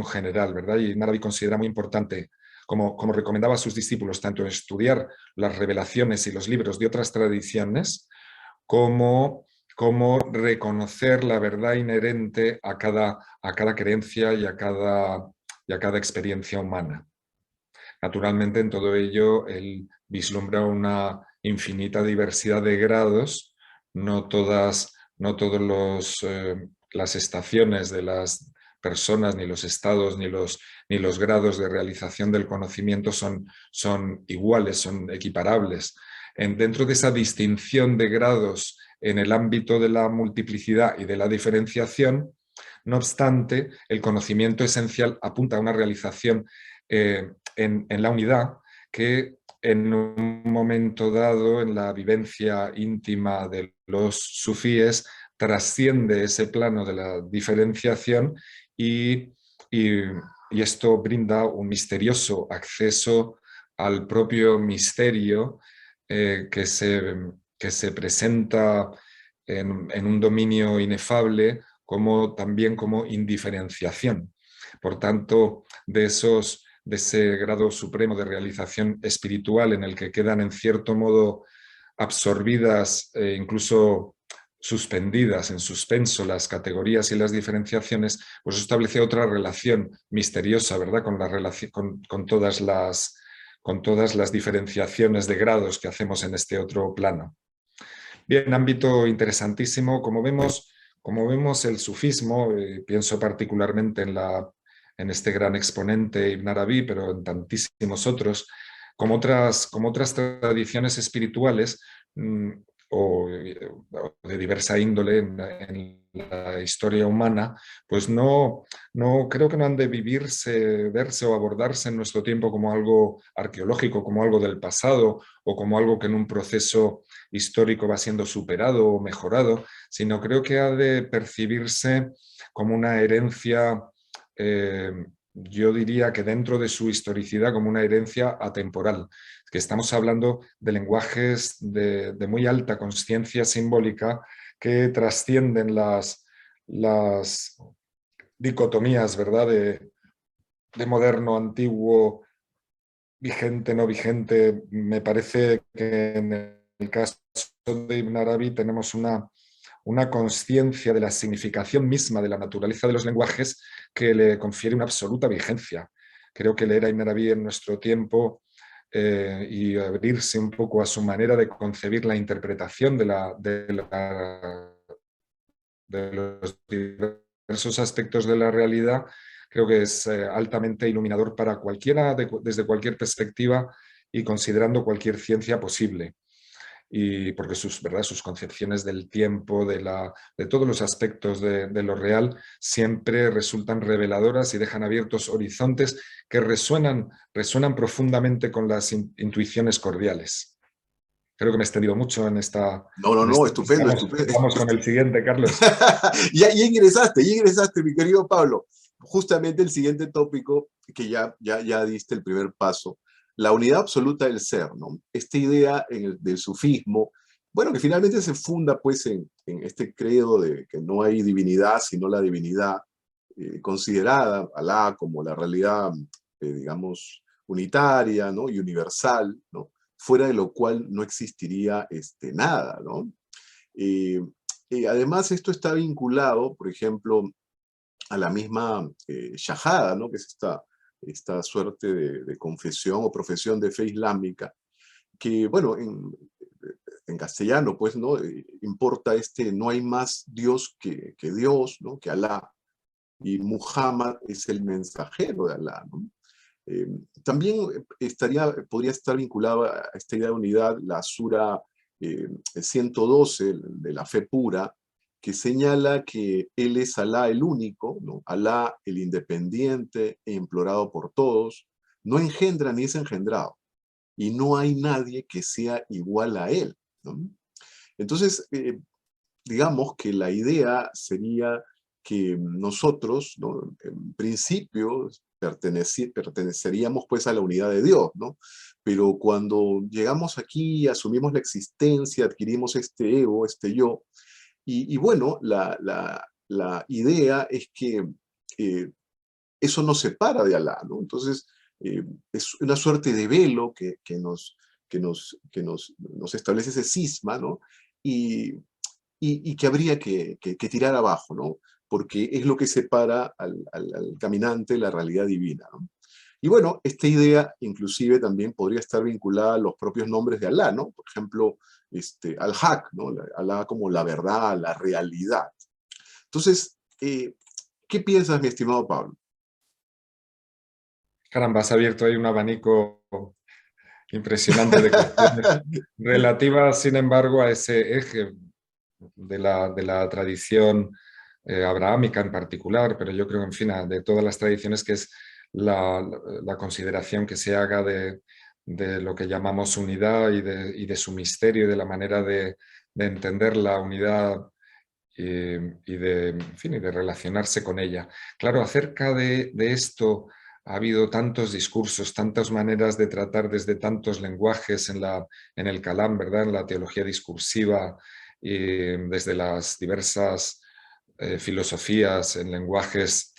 general, ¿verdad? Y Naravi considera muy importante, como recomendaba a sus discípulos, tanto estudiar las revelaciones y los libros de otras tradiciones, como reconocer la verdad inherente a cada creencia y a cada experiencia humana. Naturalmente, en todo ello, él vislumbra una infinita diversidad de grados, no todas las estaciones de las personas, ni los estados, ni los grados de realización del conocimiento son iguales, son equiparables. Dentro de esa distinción de grados en el ámbito de la multiplicidad y de la diferenciación, no obstante, el conocimiento esencial apunta a una realización en la unidad que en un momento dado, en la vivencia íntima de los sufíes, trasciende ese plano de la diferenciación y esto brinda un misterioso acceso al propio misterio que se presenta en un dominio inefable también como indiferenciación. Por tanto, de ese grado supremo de realización espiritual en el que quedan en cierto modo absorbidas e incluso suspendidas en suspenso las categorías y las diferenciaciones, pues establece otra relación misteriosa, ¿verdad? Con todas las diferenciaciones de grados que hacemos en este otro plano. Bien, ámbito interesantísimo. Como vemos el sufismo, pienso particularmente en este gran exponente Ibn Arabi, pero en tantísimos otros, como otras tradiciones espirituales o de diversa índole en la historia humana, pues no creo que no han de verse o abordarse en nuestro tiempo como algo arqueológico, como algo del pasado o como algo que en un proceso histórico va siendo superado o mejorado, sino creo que ha de percibirse como una herencia, yo diría que dentro de su historicidad, como una herencia atemporal, que estamos hablando de lenguajes de muy alta consciencia simbólica que trascienden las dicotomías, ¿verdad?, de moderno, antiguo, vigente, no vigente. Me parece que en el caso de Ibn Arabi tenemos una consciencia de la significación misma de la naturaleza de los lenguajes que le confiere una absoluta vigencia. Creo que leer a Ibn Arabi en nuestro tiempo y abrirse un poco a su manera de concebir la interpretación de los diversos aspectos de la realidad, creo que es altamente iluminador para cualquiera, desde cualquier perspectiva y considerando cualquier ciencia posible. y porque sus concepciones del tiempo, de todos los aspectos de lo real, siempre resultan reveladoras y dejan abiertos horizontes que resuenan profundamente con las intuiciones cordiales. Creo que me he extendido mucho en esta... No, estupendo, estupendo. Vamos con el siguiente, Carlos. Ya ingresaste, mi querido Pablo. Justamente el siguiente tópico, que ya diste el primer paso, la unidad absoluta del ser, ¿no? Esta idea del sufismo, bueno, que finalmente se funda pues en este credo de que no hay divinidad sino la divinidad, considerada Alá como la realidad, digamos, unitaria, ¿no? Y universal, ¿no? Fuera de lo cual no existiría nada, ¿no? Además, esto está vinculado, por ejemplo, a la misma shahada, ¿no? Que es esta suerte de confesión o profesión de fe islámica, que, bueno, en castellano, pues, ¿no? Importa no hay más Dios que Dios, ¿no? Que Alá, y Muhammad es el mensajero de Alá, ¿no? Eh, También podría estar vinculada a esta idea de unidad la sura 112 de la fe pura, que señala que Él es Alá el único, ¿no? Alá el independiente e implorado por todos, no engendra ni es engendrado, y no hay nadie que sea igual a Él, ¿no? Entonces, digamos que la idea sería que nosotros, ¿no? En principio, perteneceríamos pues a la unidad de Dios, ¿no? Pero cuando llegamos aquí, asumimos la existencia, adquirimos este ego, este yo, y bueno, la idea es que eh, eso nos separa de Alá, ¿no? Entonces, es una suerte de velo que nos establece ese cisma, ¿no? Y, y que habría que tirar abajo, ¿no? Porque es lo que separa al caminante de la realidad divina, ¿no? Y bueno, esta idea inclusive también podría estar vinculada a los propios nombres de Alá, ¿no? Por ejemplo, Al-Haq, ¿no? Alá como la verdad, la realidad. Entonces, ¿qué piensas, mi estimado Pablo? Caramba, has abierto ahí un abanico impresionante de cuestiones relativas, sin embargo, a ese eje de la tradición abrahámica en particular, pero yo creo, en fin, de todas las tradiciones, que es la consideración que se haga de lo que llamamos unidad y de su misterio y de la manera de entender la unidad en fin, y de relacionarse con ella. Claro, acerca de esto ha habido tantos discursos, tantas maneras de tratar desde tantos lenguajes en el Kalam, ¿verdad? En la teología discursiva, desde las diversas filosofías en lenguajes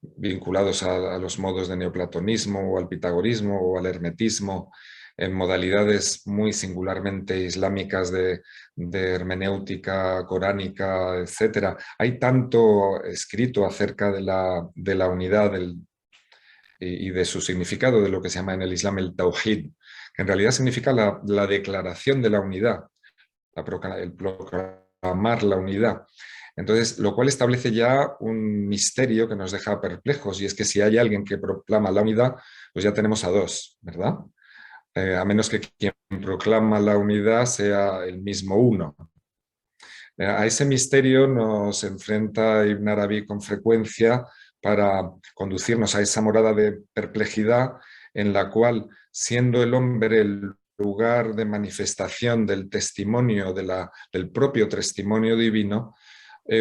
vinculados a los modos de neoplatonismo o al pitagorismo o al hermetismo, en modalidades muy singularmente islámicas de hermenéutica coránica, etc. Hay tanto escrito acerca de la unidad y de su significado, de lo que se llama en el Islam el Tawhid, que en realidad significa la declaración de la unidad, el proclamar la unidad. Entonces, lo cual establece ya un misterio que nos deja perplejos, y es que si hay alguien que proclama la unidad, pues ya tenemos a dos, ¿verdad? A menos que quien proclama la unidad sea el mismo uno. A ese misterio nos enfrenta Ibn Arabi con frecuencia para conducirnos a esa morada de perplejidad en la cual, siendo el hombre el lugar de manifestación del testimonio, del propio testimonio divino,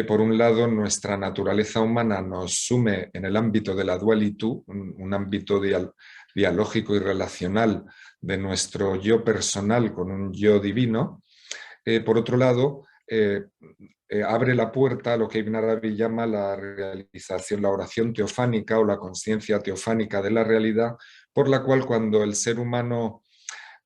por un lado, nuestra naturaleza humana nos sume en el ámbito de la dualitud, un ámbito dialógico y relacional de nuestro yo personal con un yo divino. Por otro lado, abre la puerta a lo que Ibn Arabi llama la realización, la oración teofánica o la conciencia teofánica de la realidad, por la cual cuando el ser humano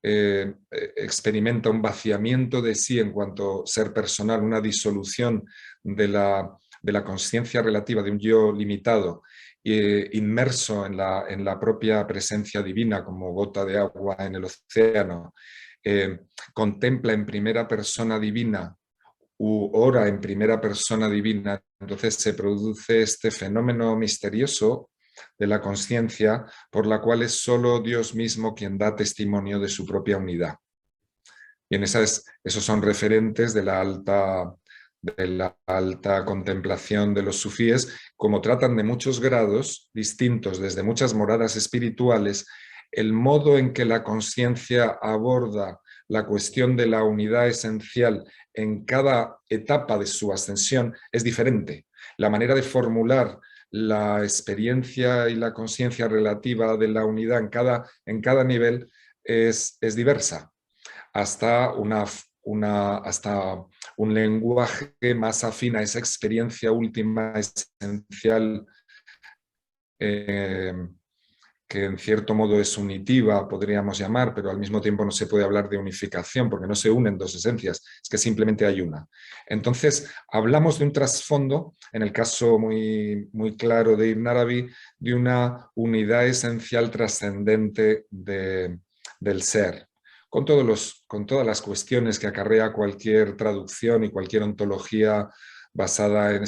experimenta un vaciamiento de sí en cuanto ser personal, una disolución de la conciencia relativa de un yo limitado, inmerso en la propia presencia divina como gota de agua en el océano, contempla en primera persona divina u ora en primera persona divina, entonces se produce este fenómeno misterioso de la conciencia por la cual es solo Dios mismo quien da testimonio de su propia unidad. Y esos son referentes de la alta contemplación de los sufíes, como tratan de muchos grados distintos, desde muchas moradas espirituales, el modo en que la conciencia aborda la cuestión de la unidad esencial en cada etapa de su ascensión es diferente. La manera de formular la experiencia y la conciencia relativa de la unidad en cada nivel es diversa, hasta hasta un lenguaje más afín a esa experiencia última esencial, que en cierto modo es unitiva, podríamos llamar, pero al mismo tiempo no se puede hablar de unificación porque no se unen dos esencias, es que simplemente hay una. Entonces, hablamos de un trasfondo, en el caso muy claro de Ibn Arabi, de una unidad esencial trascendente del ser, con todas las cuestiones que acarrea cualquier traducción y cualquier ontología basada en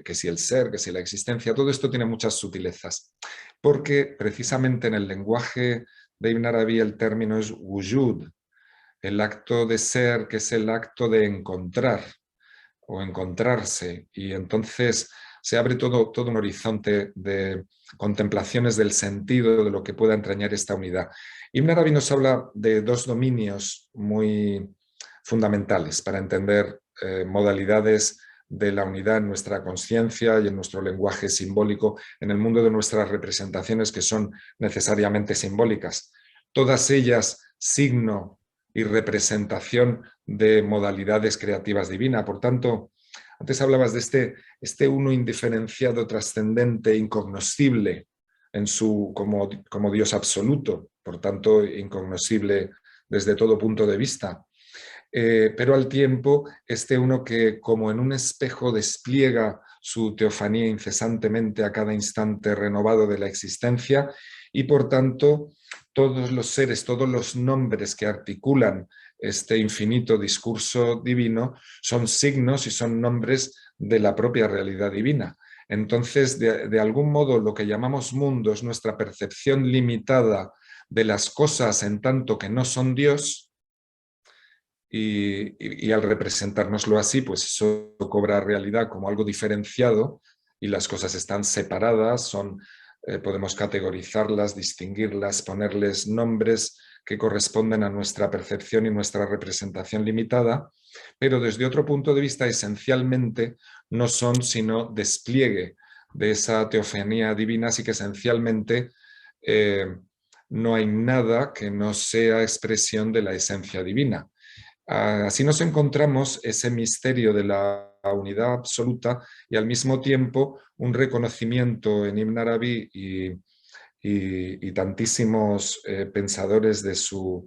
que si el ser, que si la existencia, todo esto tiene muchas sutilezas, porque precisamente en el lenguaje de Ibn Arabi el término es wujud, el acto de ser, que es el acto de encontrar o encontrarse, y entonces se abre todo un horizonte de contemplaciones del sentido de lo que pueda entrañar esta unidad. Ibn Arabi nos habla de dos dominios muy fundamentales para entender modalidades de la unidad en nuestra conciencia y en nuestro lenguaje simbólico, en el mundo de nuestras representaciones que son necesariamente simbólicas. Todas ellas signo y representación de modalidades creativas divinas. Por tanto, antes hablabas de este uno indiferenciado, trascendente, incognoscible como Dios absoluto, por tanto incognoscible desde todo punto de vista. Pero al tiempo este uno que como en un espejo despliega su teofanía incesantemente a cada instante renovado de la existencia, y por tanto todos los seres, todos los nombres que articulan este infinito discurso divino son signos y son nombres de la propia realidad divina. Entonces, de algún modo, lo que llamamos mundo es nuestra percepción limitada de las cosas en tanto que no son Dios, y al representárnoslo así, pues eso cobra realidad como algo diferenciado y las cosas están separadas, podemos categorizarlas, distinguirlas, ponerles nombres que corresponden a nuestra percepción y nuestra representación limitada, pero desde otro punto de vista esencialmente no son sino despliegue de esa teofanía divina, así que esencialmente no hay nada que no sea expresión de la esencia divina. Así nos encontramos ese misterio de la unidad absoluta y al mismo tiempo un reconocimiento en Ibn Arabi y tantísimos pensadores de su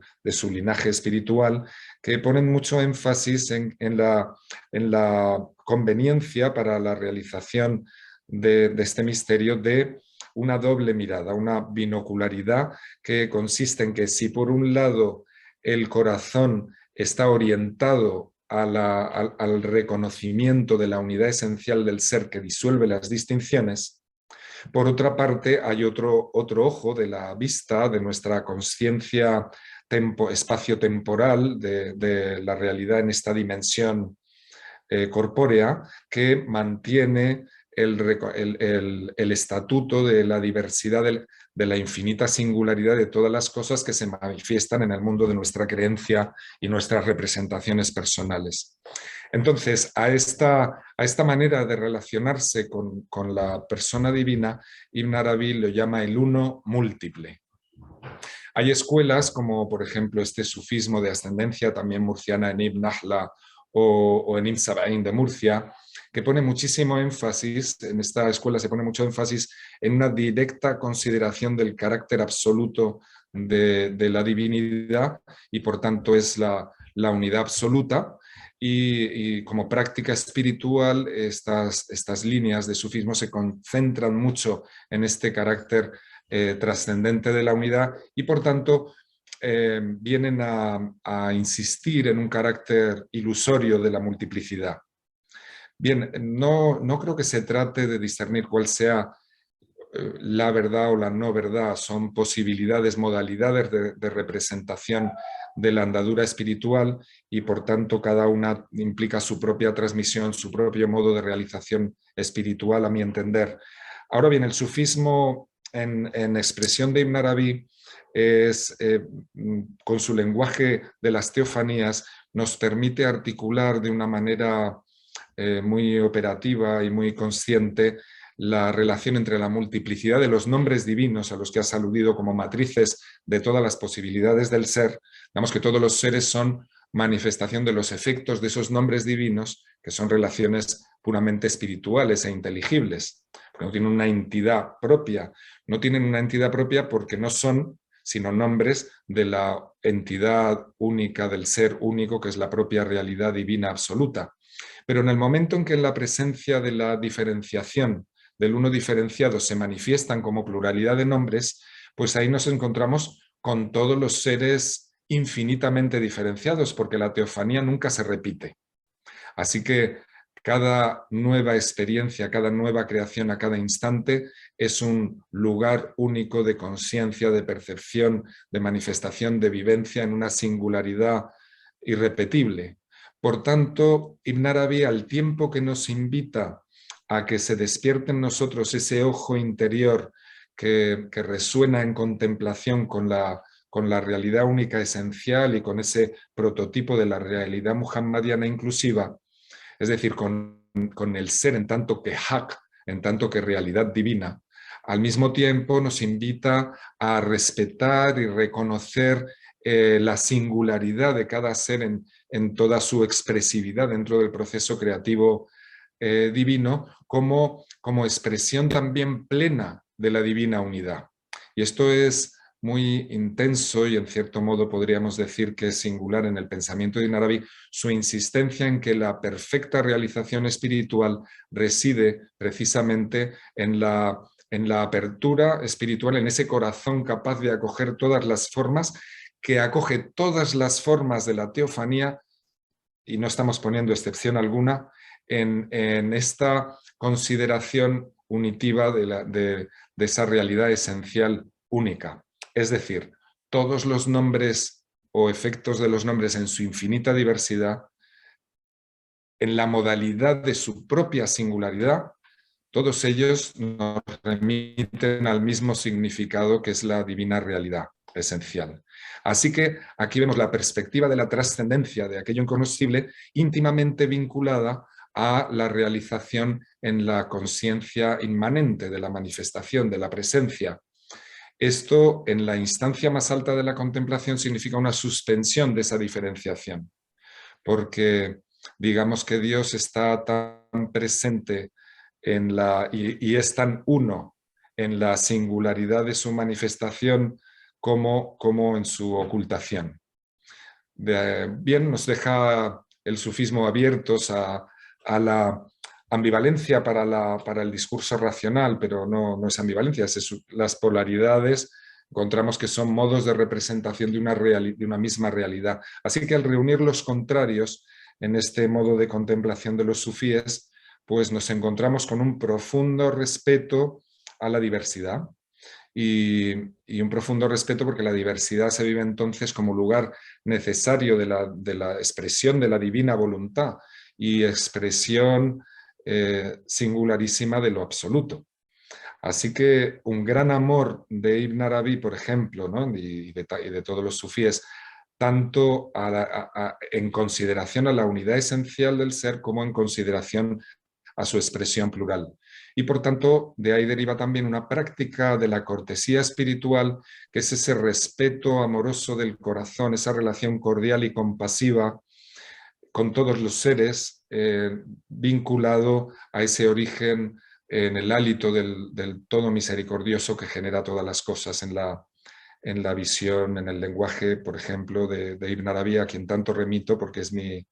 linaje espiritual que ponen mucho énfasis en la conveniencia para la realización de este misterio de una doble mirada, una binocularidad que consiste en que si por un lado el corazón está orientado al reconocimiento de la unidad esencial del ser que disuelve las distinciones, por otra parte hay otro ojo de la vista, de nuestra conciencia espacio-temporal, de la realidad en esta dimensión corpórea, que mantiene el estatuto de la diversidad de la infinita singularidad de todas las cosas que se manifiestan en el mundo de nuestra creencia y nuestras representaciones personales. Entonces, a esta manera de relacionarse con la persona divina, Ibn Arabi lo llama el uno múltiple. Hay escuelas como, por ejemplo, este sufismo de ascendencia, también murciana, en Ibn Ahla o en Ibn Sab'in de Murcia, que pone muchísimo énfasis, en esta escuela se pone mucho énfasis en una directa consideración del carácter absoluto de la divinidad y por tanto es la unidad absoluta. Y como práctica espiritual, estas líneas de sufismo se concentran mucho en este carácter trascendente de la unidad y por tanto vienen a insistir en un carácter ilusorio de la multiplicidad. Bien, no creo que se trate de discernir cuál sea la verdad o la no verdad, son posibilidades, modalidades de representación de la andadura espiritual y por tanto cada una implica su propia transmisión, su propio modo de realización espiritual, a mi entender. Ahora bien, el sufismo en expresión de Ibn Arabi es, con su lenguaje de las teofanías, nos permite articular de una manera muy operativa y muy consciente la relación entre la multiplicidad de los nombres divinos a los que has aludido como matrices de todas las posibilidades del ser. Digamos que todos los seres son manifestación de los efectos de esos nombres divinos, que son relaciones puramente espirituales e inteligibles, porque no tienen una entidad propia. No tienen una entidad propia porque no son sino nombres de la entidad única del ser único, que es la propia realidad divina absoluta. Pero en el momento en que en la presencia de la diferenciación del uno diferenciado se manifiestan como pluralidad de nombres, pues ahí nos encontramos con todos los seres infinitamente diferenciados, porque la teofanía nunca se repite. Así que cada nueva experiencia, cada nueva creación a cada instante es un lugar único de conciencia, de percepción, de manifestación, de vivencia en una singularidad irrepetible. Por tanto, Ibn Arabi, al tiempo que nos invita a que se despierte en nosotros ese ojo interior que resuena en contemplación con la realidad única esencial y con ese prototipo de la realidad muhammadiana inclusiva, es decir, con el ser en tanto que haq, en tanto que realidad divina, al mismo tiempo nos invita a respetar y reconocer la singularidad de cada ser en toda su expresividad dentro del proceso creativo divino, como expresión también plena de la divina unidad. Y esto es muy intenso y en cierto modo podríamos decir que es singular en el pensamiento de Ibn Arabi, su insistencia en que la perfecta realización espiritual reside precisamente en la apertura espiritual, en ese corazón capaz de acoger todas las formas, que acoge todas las formas de la teofanía, y no estamos poniendo excepción alguna, en esta consideración unitiva de esa realidad esencial única. Es decir, todos los nombres o efectos de los nombres en su infinita diversidad, en la modalidad de su propia singularidad, todos ellos nos remiten al mismo significado que es la divina realidad esencial. Así que aquí vemos la perspectiva de la trascendencia de aquello inconocible íntimamente vinculada a la realización en la conciencia inmanente de la manifestación, de la presencia. Esto, en la instancia más alta de la contemplación, significa una suspensión de esa diferenciación, porque digamos que Dios está tan presente y es tan uno en la singularidad de su manifestación como en su ocultación. Bien, nos deja el sufismo abiertos a la ambivalencia para el discurso racional, pero no es ambivalencia, las polaridades encontramos que son modos de representación de una misma realidad. Así que al reunir los contrarios en este modo de contemplación de los sufíes, pues nos encontramos con un profundo respeto a la diversidad y un profundo respeto porque la diversidad se vive entonces como lugar necesario de la expresión de la divina voluntad y expresión singularísima de lo absoluto. Así que un gran amor de Ibn Arabi, por ejemplo, ¿no? y de todos los sufíes, tanto en consideración a la unidad esencial del ser como en consideración a su expresión plural. Y por tanto, de ahí deriva también una práctica de la cortesía espiritual, que es ese respeto amoroso del corazón, esa relación cordial y compasiva con todos los seres, vinculado a ese origen en el hálito del todo misericordioso que genera todas las cosas en la visión, en el lenguaje, por ejemplo, de Ibn Arabi, a quien tanto remito porque es mi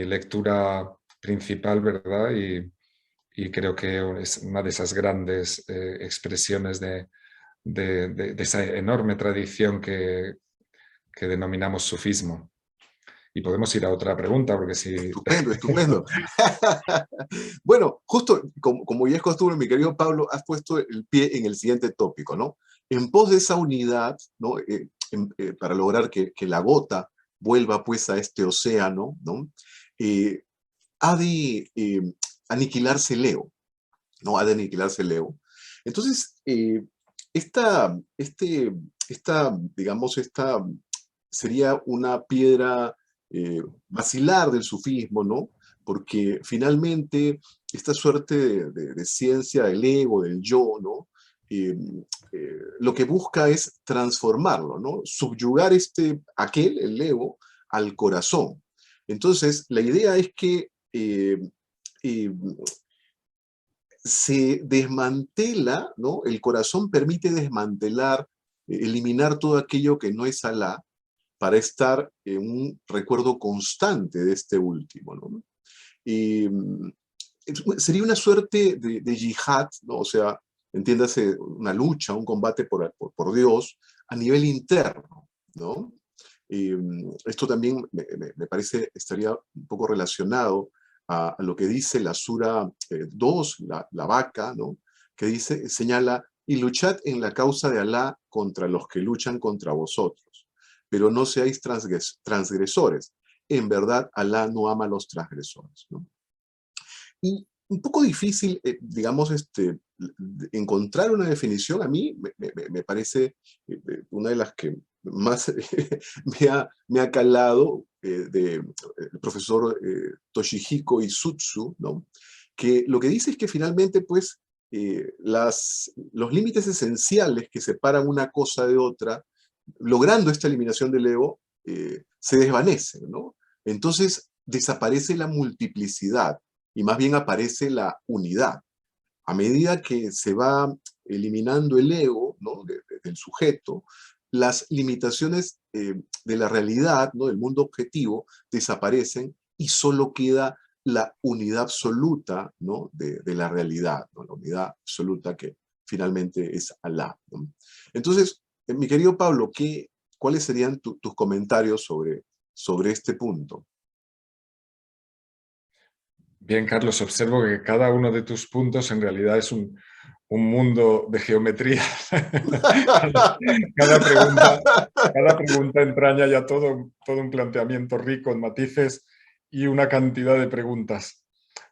lectura principal, ¿verdad? Y creo que es una de esas grandes expresiones de esa enorme tradición que denominamos sufismo. y podemos ir a otra pregunta, porque si... Estupendo, estupendo. Bueno, justo como ya es costumbre, mi querido Pablo, has puesto el pie en el siguiente tópico, ¿no? En pos de esa unidad, ¿no? Para lograr que la gota vuelva pues a este océano, ¿no? Ha de aniquilarse el ego, ¿no? Ha de aniquilarse el ego. Entonces, digamos, esta sería una piedra vacilar del sufismo, ¿no? Porque finalmente esta suerte de ciencia del ego, del yo, ¿no? Lo que busca es transformarlo, ¿no? Subyugar el ego, al corazón. Entonces, la idea es que eh, se desmantela, ¿no? El corazón permite desmantelar, eliminar todo aquello que no es Alá, para estar en un recuerdo constante de este último, ¿no? Y sería una suerte de yihad, ¿no? O sea, entiéndase, una lucha, un combate por Dios a nivel interno, ¿no? Y esto también me parece estaría un poco relacionado a lo que dice la Sura 2, la vaca, ¿no? Que dice, señala, y luchad en la causa de Alá contra los que luchan contra vosotros, pero no seáis transgresores. En verdad, Alá no ama a los transgresores, ¿no? Y un poco difícil, digamos, encontrar una definición. A mí me parece una de las que más me ha calado el profesor Toshihiko Isutsu, ¿no? Que lo que dice es que finalmente, pues, los límites esenciales que separan una cosa de otra, logrando esta eliminación del ego, se desvanecen, ¿no? Entonces desaparece la multiplicidad y más bien aparece la unidad. A medida que se va eliminando el ego, ¿no? Del sujeto, las limitaciones de la realidad, ¿no? Del mundo objetivo, desaparecen y solo queda la unidad absoluta, ¿no? de la realidad, ¿no? La unidad absoluta que finalmente es Alá, ¿no? Entonces, mi querido Pablo, ¿cuáles serían tus comentarios sobre este punto? Bien, Carlos, observo que cada uno de tus puntos en realidad es un mundo de geometría. Cada pregunta, cada pregunta entraña ya todo un planteamiento rico en matices y una cantidad de preguntas.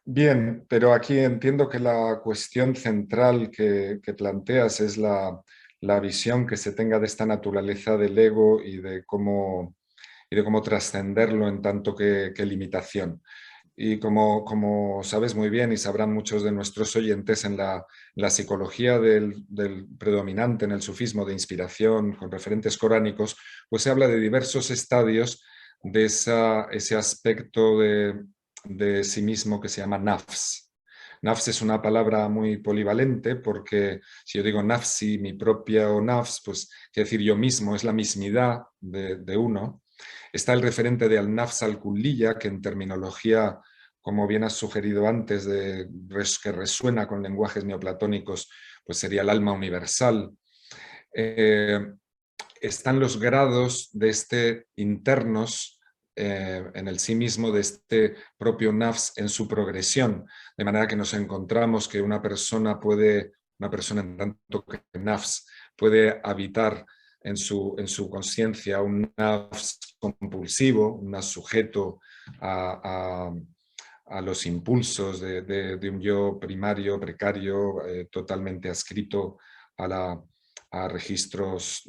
Bien, pero aquí entiendo que la cuestión central que planteas es la visión que se tenga de esta naturaleza del ego y de cómo trascenderlo en tanto que limitación. Y como sabes muy bien y sabrán muchos de nuestros oyentes, en la psicología del predominante en el sufismo de inspiración con referentes coránicos, pues se habla de diversos estadios de ese aspecto de sí mismo que se llama nafs. Nafs es una palabra muy polivalente porque si yo digo nafsi, mi propia o nafs, pues quiere decir yo mismo, es la mismidad de uno. Está el referente de al-nafs al-kulliya, que en terminología, como bien has sugerido antes, que resuena con lenguajes neoplatónicos, pues sería el alma universal. Están los grados de internos en el sí mismo de este propio nafs en su progresión, de manera que nos encontramos que una persona en tanto que nafs, puede habitar en su conciencia un nafs compulsivo, un nafs sujeto a los impulsos de un yo primario, precario, totalmente adscrito a registros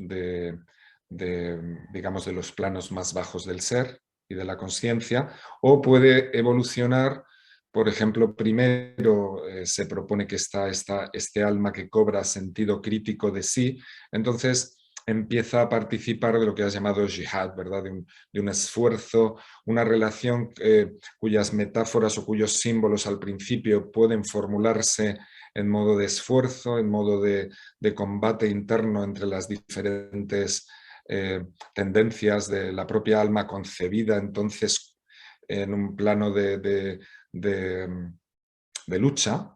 digamos, de los planos más bajos del ser y de la conciencia, o puede evolucionar. Por ejemplo, primero se propone que está este alma que cobra sentido crítico de sí, entonces empieza a participar de lo que has llamado jihad, ¿verdad? De un esfuerzo, una relación cuyas metáforas o cuyos símbolos al principio pueden formularse en modo de esfuerzo, en modo de combate interno entre las diferentes tendencias de la propia alma concebida, entonces en un plano de lucha.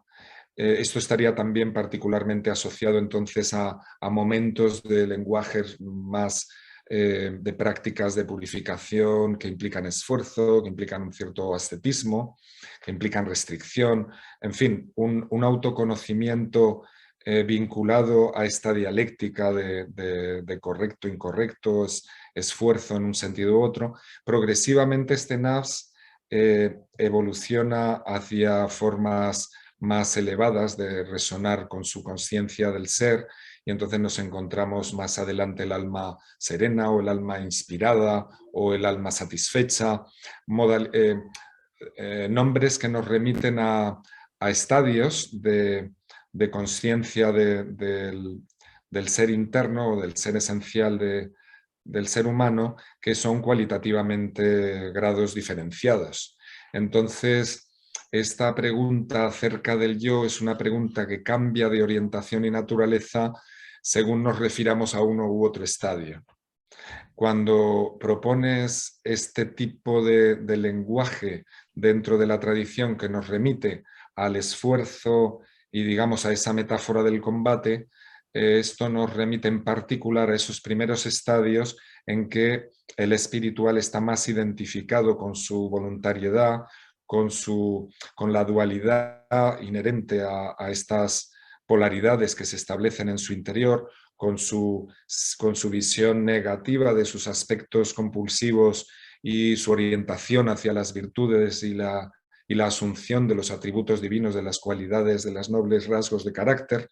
Esto estaría también particularmente asociado entonces a momentos de lenguajes más de prácticas de purificación que implican esfuerzo, que implican un cierto ascetismo, que implican restricción, en fin, un autoconocimiento vinculado a esta dialéctica de correcto, incorrecto, esfuerzo en un sentido u otro. Progresivamente este nafs evoluciona hacia formas más elevadas de resonar con su conciencia del ser, y entonces nos encontramos más adelante el alma serena o el alma inspirada o el alma satisfecha, nombres que nos remiten a estadios de conciencia del ser interno o del ser esencial del ser humano, que son cualitativamente grados diferenciados. Entonces, esta pregunta acerca del yo es una pregunta que cambia de orientación y naturaleza según nos refiramos a uno u otro estadio. Cuando propones este tipo de lenguaje dentro de la tradición que nos remite al esfuerzo y, digamos, a esa metáfora del combate, esto nos remite en particular a esos primeros estadios en que el espiritual está más identificado con su voluntariedad, con la dualidad inherente a estas polaridades que se establecen en su interior, con su visión negativa de sus aspectos compulsivos y su orientación hacia las virtudes y la asunción de los atributos divinos, de las cualidades, de los nobles rasgos de carácter.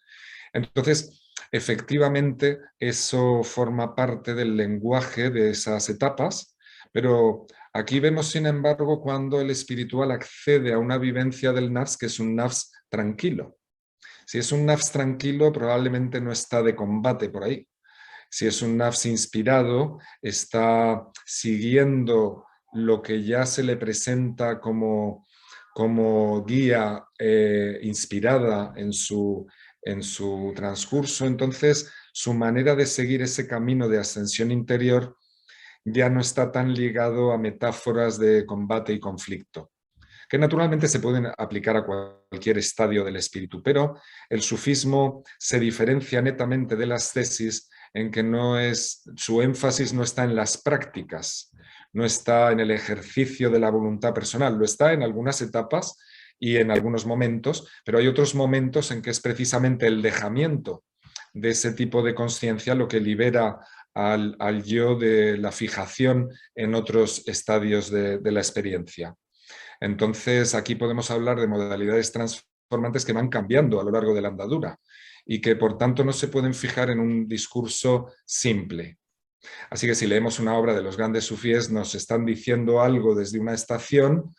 Entonces, efectivamente, eso forma parte del lenguaje de esas etapas, pero aquí vemos, sin embargo, cuando el espiritual accede a una vivencia del nafs que es un nafs tranquilo. Si es un nafs tranquilo, probablemente no está de combate por ahí. Si es un nafs inspirado, está siguiendo lo que ya se le presenta como guía inspirada en su transcurso. Entonces, su manera de seguir ese camino de ascensión interior ya no está tan ligado a metáforas de combate y conflicto, que naturalmente se pueden aplicar a cualquier estadio del espíritu, pero el sufismo se diferencia netamente de las tesis en que su énfasis no está en las prácticas, no está en el ejercicio de la voluntad personal, lo está en algunas etapas y en algunos momentos, pero hay otros momentos en que es precisamente el dejamiento de ese tipo de conciencia lo que libera al yo de la fijación en otros estadios de la experiencia. Entonces, aquí podemos hablar de modalidades transformantes que van cambiando a lo largo de la andadura y que, por tanto, no se pueden fijar en un discurso simple. Así que si leemos una obra de los grandes sufíes, nos están diciendo algo desde una estación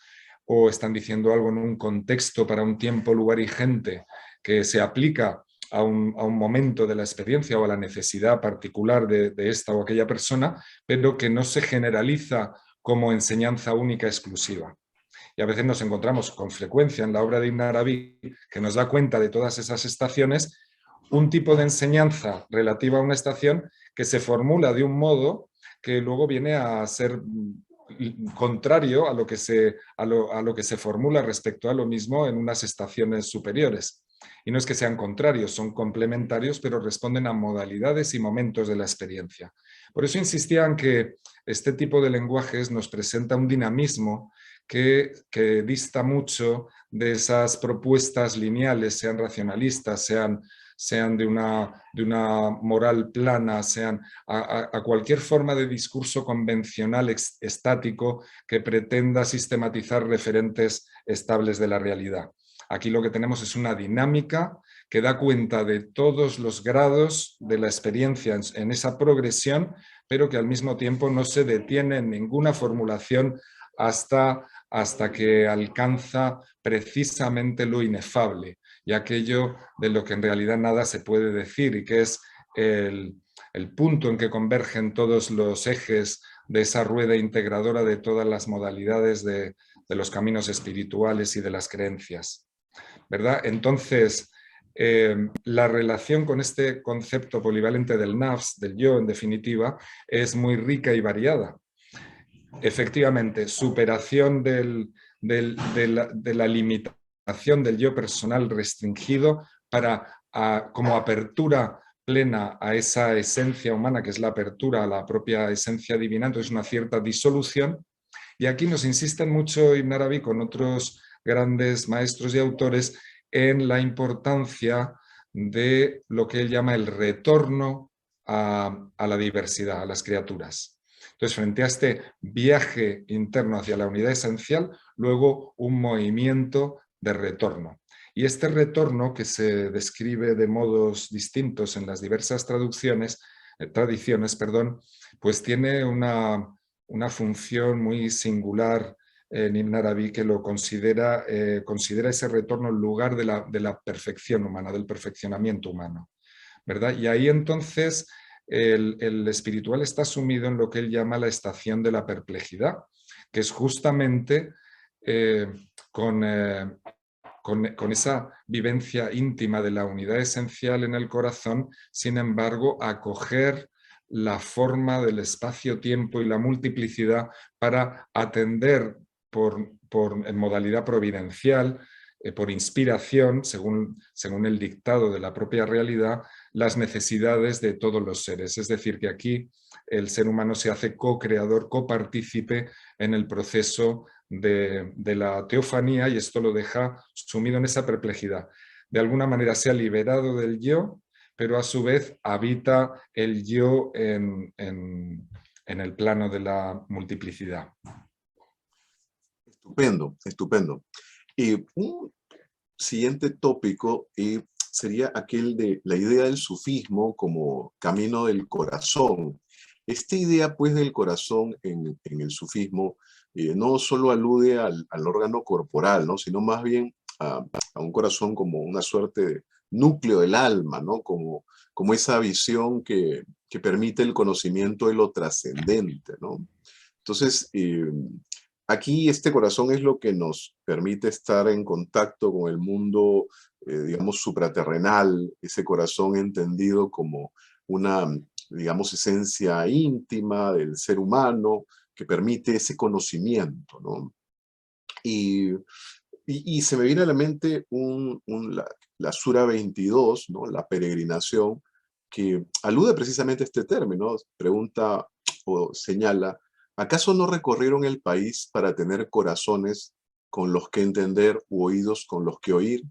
o están diciendo algo en un contexto para un tiempo, lugar y gente que se aplica a un momento de la experiencia o a la necesidad particular de esta o aquella persona, pero que no se generaliza como enseñanza única exclusiva. Y a veces nos encontramos con frecuencia en la obra de Ibn Arabi, que nos da cuenta de todas esas estaciones, un tipo de enseñanza relativa a una estación que se formula de un modo que luego viene a ser contrario a lo que se formula respecto a lo mismo en unas estaciones superiores. Y no es que sean contrarios, son complementarios, pero responden a modalidades y momentos de la experiencia. Por eso insistía en que este tipo de lenguajes nos presenta un dinamismo que dista mucho de esas propuestas lineales, sean racionalistas, sean de una moral plana, sean a cualquier forma de discurso convencional estático que pretenda sistematizar referentes estables de la realidad. Aquí lo que tenemos es una dinámica que da cuenta de todos los grados de la experiencia en esa progresión, pero que al mismo tiempo no se detiene en ninguna formulación hasta que alcanza precisamente lo inefable y aquello de lo que en realidad nada se puede decir, y que es el punto en que convergen todos los ejes de esa rueda integradora de todas las modalidades de los caminos espirituales y de las creencias, ¿verdad? Entonces, la relación con este concepto polivalente del nafs, del yo en definitiva, es muy rica y variada. Efectivamente, superación de la limitación del yo personal restringido como apertura plena a esa esencia humana, que es la apertura a la propia esencia divina, entonces una cierta disolución. Y aquí nos insisten mucho Ibn Arabi con otros grandes maestros y autores en la importancia de lo que él llama el retorno a la diversidad, a las criaturas. Entonces, frente a este viaje interno hacia la unidad esencial, luego un movimiento de retorno. Y este retorno, que se describe de modos distintos en las diversas tradiciones, pues tiene una función muy singular en Ibn Arabi, que lo considera ese retorno en lugar de la perfección humana, del perfeccionamiento humano, ¿verdad? Y ahí entonces el espiritual está sumido en lo que él llama la estación de la perplejidad, que es justamente eh, con, con esa vivencia íntima de la unidad esencial en el corazón, sin embargo, acoger la forma del espacio-tiempo y la multiplicidad para atender en modalidad providencial, por inspiración, según el dictado de la propia realidad, las necesidades de todos los seres. Es decir, que aquí el ser humano se hace co-creador, copartícipe en el proceso de la teofanía, y esto lo deja sumido en esa perplejidad. De alguna manera se ha liberado del yo, pero a su vez habita el yo en el plano de la multiplicidad. Estupendo, estupendo. Un siguiente tópico sería aquel de la idea del sufismo como camino del corazón. Esta idea, pues, del corazón en el sufismo no solo alude al órgano corporal, ¿no? Sino más bien a un corazón como una suerte de núcleo del alma, ¿no? Como esa visión que permite el conocimiento de lo trascendente, ¿no? Entonces, aquí este corazón es lo que nos permite estar en contacto con el mundo, digamos, supraterrenal, ese corazón entendido como una, digamos, esencia íntima del ser humano que permite ese conocimiento, ¿no? Y se me viene a la mente la Sura 22, ¿no? La peregrinación, que alude precisamente a este término, pregunta o señala: ¿acaso no recorrieron el país para tener corazones con los que entender u oídos con los que oír?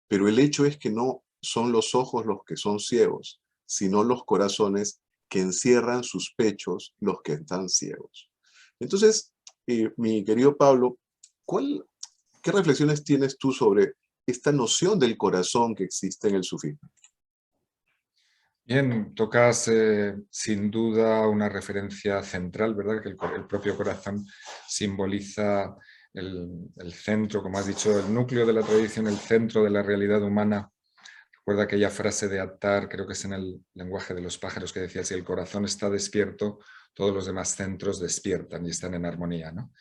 Pero el hecho es que no son los ojos los que son ciegos, sino los corazones que encierran sus pechos los que están ciegos. Entonces, mi querido Pablo, ¿qué reflexiones tienes tú sobre esta noción del corazón que existe en el sufismo? Bien, tocas sin duda una referencia central, ¿verdad? Que el propio corazón simboliza el centro, como has dicho, el núcleo de la tradición, el centro de la realidad humana. Recuerda aquella frase de Attar, creo que es en el lenguaje de los pájaros, que decía: si el corazón está despierto, todos los demás centros despiertan y están en armonía, ¿no?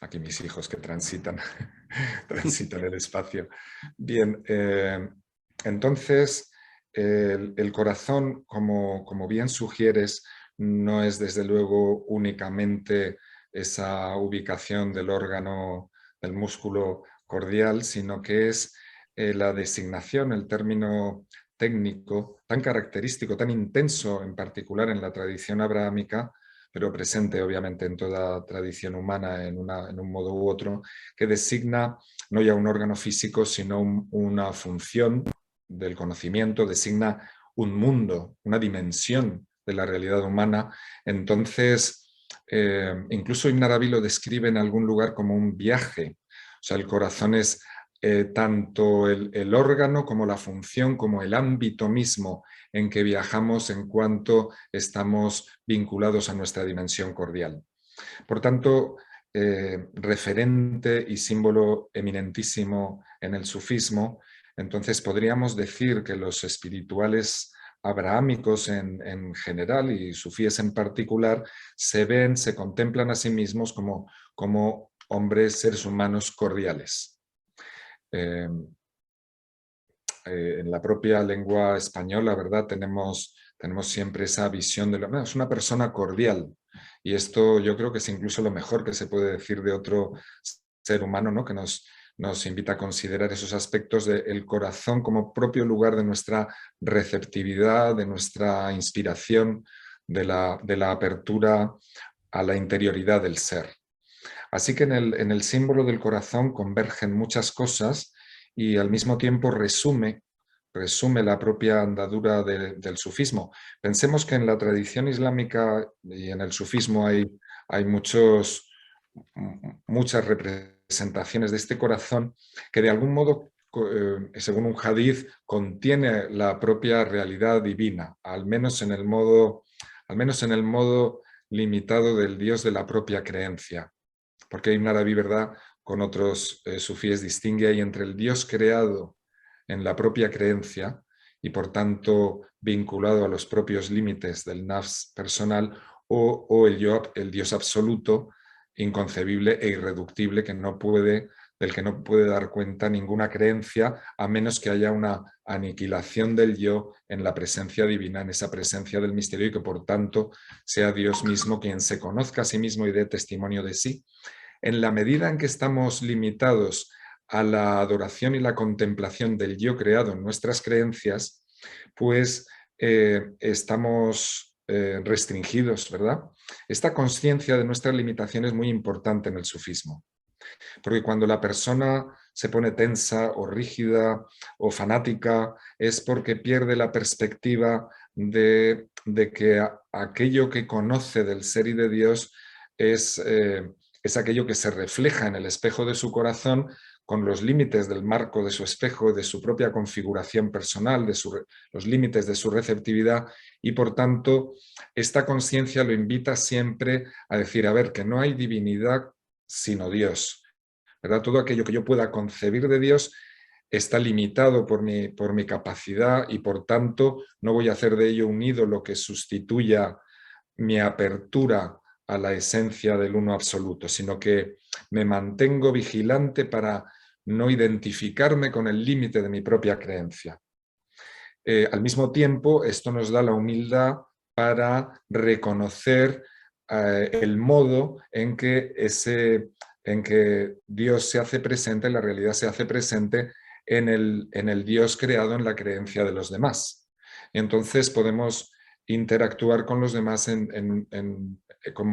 Aquí mis hijos que transitan el espacio. Bien, entonces el corazón, como bien sugieres, no es desde luego únicamente esa ubicación del órgano, del músculo cordial, sino que es la designación, el término técnico tan característico, tan intenso, en particular en la tradición abrahámica, pero presente obviamente en toda tradición humana en un modo u otro, que designa no ya un órgano físico, sino una función del conocimiento, designa un mundo, una dimensión de la realidad humana. Entonces, incluso Ibn Arabi lo describe en algún lugar como un viaje. O sea, el corazón es tanto el órgano como la función, como el ámbito mismo en que viajamos en cuanto estamos vinculados a nuestra dimensión cordial. Por tanto, referente y símbolo eminentísimo en el sufismo, entonces podríamos decir que los espirituales abrahámicos en general y sufíes en particular se contemplan a sí mismos como hombres, seres humanos cordiales. En la propia lengua española, ¿verdad? Tenemos siempre esa visión de es una persona cordial, y esto yo creo que es incluso lo mejor que se puede decir de otro ser humano, ¿no? Que nos nos invita a considerar esos aspectos del corazón como propio lugar de nuestra receptividad, de nuestra inspiración, de la apertura a la interioridad del ser. Así que en el símbolo del corazón convergen muchas cosas y al mismo tiempo resume la propia andadura del sufismo. Pensemos que en la tradición islámica y en el sufismo hay muchas representaciones de este corazón que de algún modo, según un hadith, contiene la propia realidad divina, al menos en el modo limitado del Dios de la propia creencia. Porque Ibn Arabi, ¿verdad?, con otros sufíes distingue ahí entre el Dios creado en la propia creencia y por tanto vinculado a los propios límites del nafs personal o el Dios absoluto, inconcebible e irreductible del que no puede dar cuenta ninguna creencia a menos que haya una aniquilación del yo en la presencia divina, en esa presencia del misterio y que por tanto sea Dios mismo quien se conozca a sí mismo y dé testimonio de sí. En la medida en que estamos limitados a la adoración y la contemplación del yo creado en nuestras creencias, pues estamos restringidos, ¿verdad? Esta conciencia de nuestra limitación es muy importante en el sufismo, porque cuando la persona se pone tensa o rígida o fanática es porque pierde la perspectiva de que aquello que conoce del ser y de Dios es aquello que se refleja en el espejo de su corazón con los límites del marco de su espejo, de su propia configuración personal, los límites de su receptividad y por tanto esta conciencia lo invita siempre a decir, a ver, que no hay divinidad sino Dios, ¿verdad? Todo aquello que yo pueda concebir de Dios está limitado por mi capacidad y por tanto no voy a hacer de ello un ídolo que sustituya mi apertura a la esencia del uno absoluto, sino que me mantengo vigilante para no identificarme con el límite de mi propia creencia. Al mismo tiempo, esto nos da la humildad para reconocer el modo en que Dios se hace presente, la realidad se hace presente en el Dios creado en la creencia de los demás. Y entonces podemos interactuar con los demás con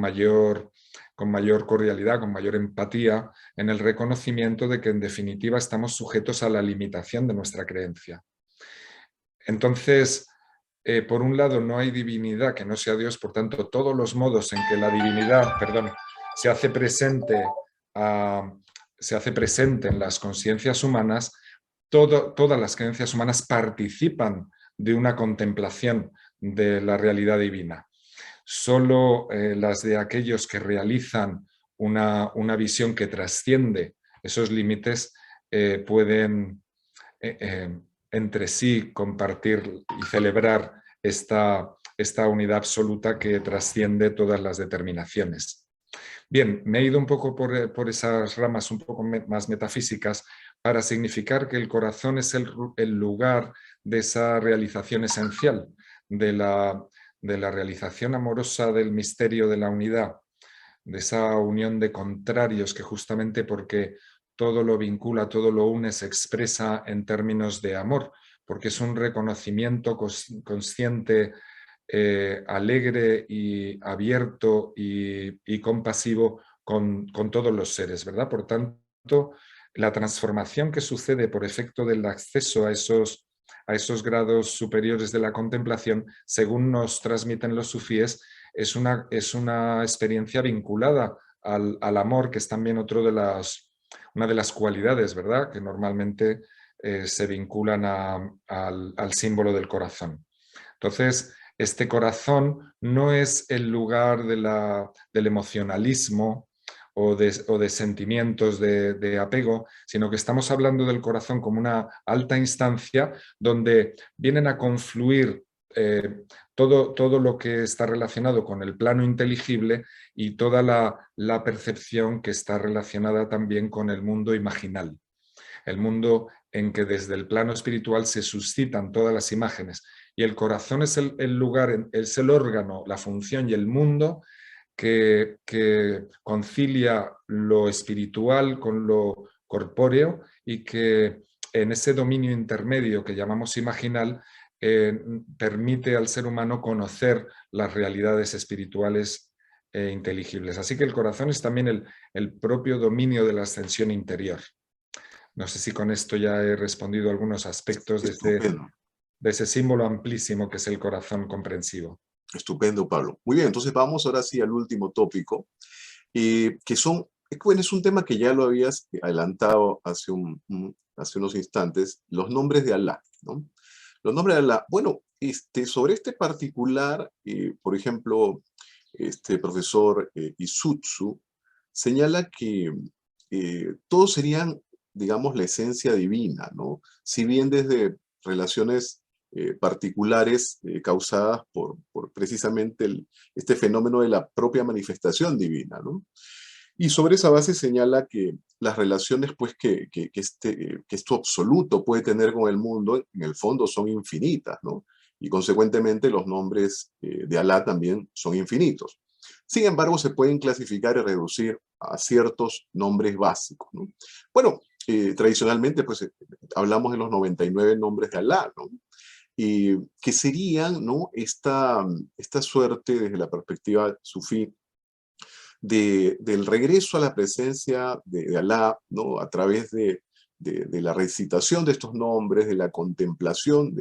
mayor cordialidad, con mayor empatía, en el reconocimiento de que en definitiva estamos sujetos a la limitación de nuestra creencia. Entonces, por un lado, no hay divinidad que no sea Dios, por tanto, todos los modos en que la divinidad, se hace presente en las conciencias humanas, todas las creencias humanas participan de una contemplación de la realidad divina. Solo las de aquellos que realizan una visión que trasciende esos límites pueden entre sí compartir y celebrar esta unidad absoluta que trasciende todas las determinaciones. Bien, me he ido un poco por esas ramas un poco más metafísicas para significar que el corazón es el lugar de esa realización esencial, de la realización amorosa del misterio de la unidad, de esa unión de contrarios que justamente porque todo lo vincula, todo lo une, se expresa en términos de amor, porque es un reconocimiento consciente, alegre y abierto y compasivo con todos los seres, ¿verdad? Por tanto, la transformación que sucede por efecto del acceso a esos grados superiores de la contemplación, según nos transmiten los sufíes, es una experiencia vinculada al amor, que es también una de las cualidades, ¿verdad?, que normalmente se vinculan al símbolo del corazón. Entonces, este corazón no es el lugar del emocionalismo o de sentimientos de apego, sino que estamos hablando del corazón como una alta instancia donde vienen a confluir todo lo que está relacionado con el plano inteligible y toda la percepción que está relacionada también con el mundo imaginal, el mundo en que desde el plano espiritual se suscitan todas las imágenes. Y el corazón es el lugar, es el órgano, la función y el mundo que concilia lo espiritual con corpóreo y que en ese dominio intermedio que llamamos imaginal permite al ser humano conocer las realidades espirituales e inteligibles. Así que el corazón es también el propio dominio de la ascensión interior. No sé si con esto ya he respondido a algunos aspectos Estupendo. de ese símbolo amplísimo que es el corazón comprensivo. Estupendo, Pablo. Muy bien, entonces vamos ahora sí al último tópico, que son, bueno, es un tema que ya lo habías adelantado hace unos instantes, los nombres de Alá, ¿no? Los nombres de Alá. Bueno, sobre este particular, por ejemplo, este profesor Isutsu señala que todos serían, digamos, la esencia divina, ¿no? Si bien desde relaciones particulares causadas por precisamente este fenómeno de la propia manifestación divina, ¿no? Y sobre esa base señala que las relaciones pues, que esto absoluto puede tener con el mundo, en el fondo son infinitas, ¿no? Y consecuentemente los nombres de Alá también son infinitos. Sin embargo, se pueden clasificar y reducir a ciertos nombres básicos, ¿no? Bueno, tradicionalmente pues hablamos de los 99 nombres de Alá, ¿no? Y que serían, ¿no? esta suerte desde la perspectiva sufí del regreso a la presencia de Alá, ¿no? A través de la recitación de estos nombres, de la contemplación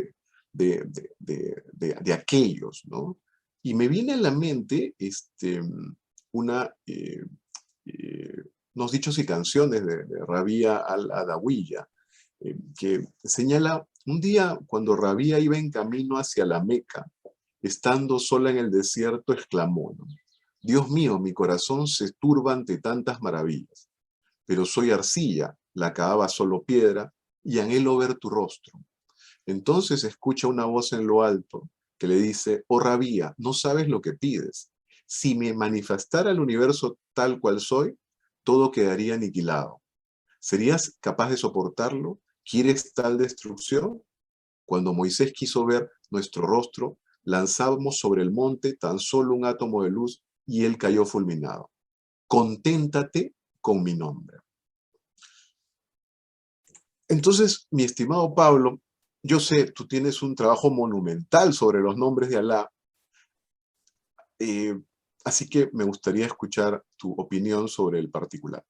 de aquellos, ¿no? Y me viene a la mente unos dichos y canciones de Rabia al-Adawiya, que señala, un día cuando Rabia iba en camino hacia la Meca, estando sola en el desierto, exclamó, ¿no? Dios mío, mi corazón se turba ante tantas maravillas, pero soy arcilla, la cava solo piedra, y anhelo ver tu rostro. Entonces escucha una voz en lo alto que le dice, oh Rabía, no sabes lo que pides. Si me manifestara el universo tal cual soy, todo quedaría aniquilado. ¿Serías capaz de soportarlo? ¿Quieres tal destrucción? Cuando Moisés quiso ver nuestro rostro, lanzamos sobre el monte tan solo un átomo de luz y él cayó fulminado. Conténtate con mi nombre. Entonces, mi estimado Pablo, yo sé, tú tienes un trabajo monumental sobre los nombres de Alá, así que me gustaría escuchar tu opinión sobre el particular.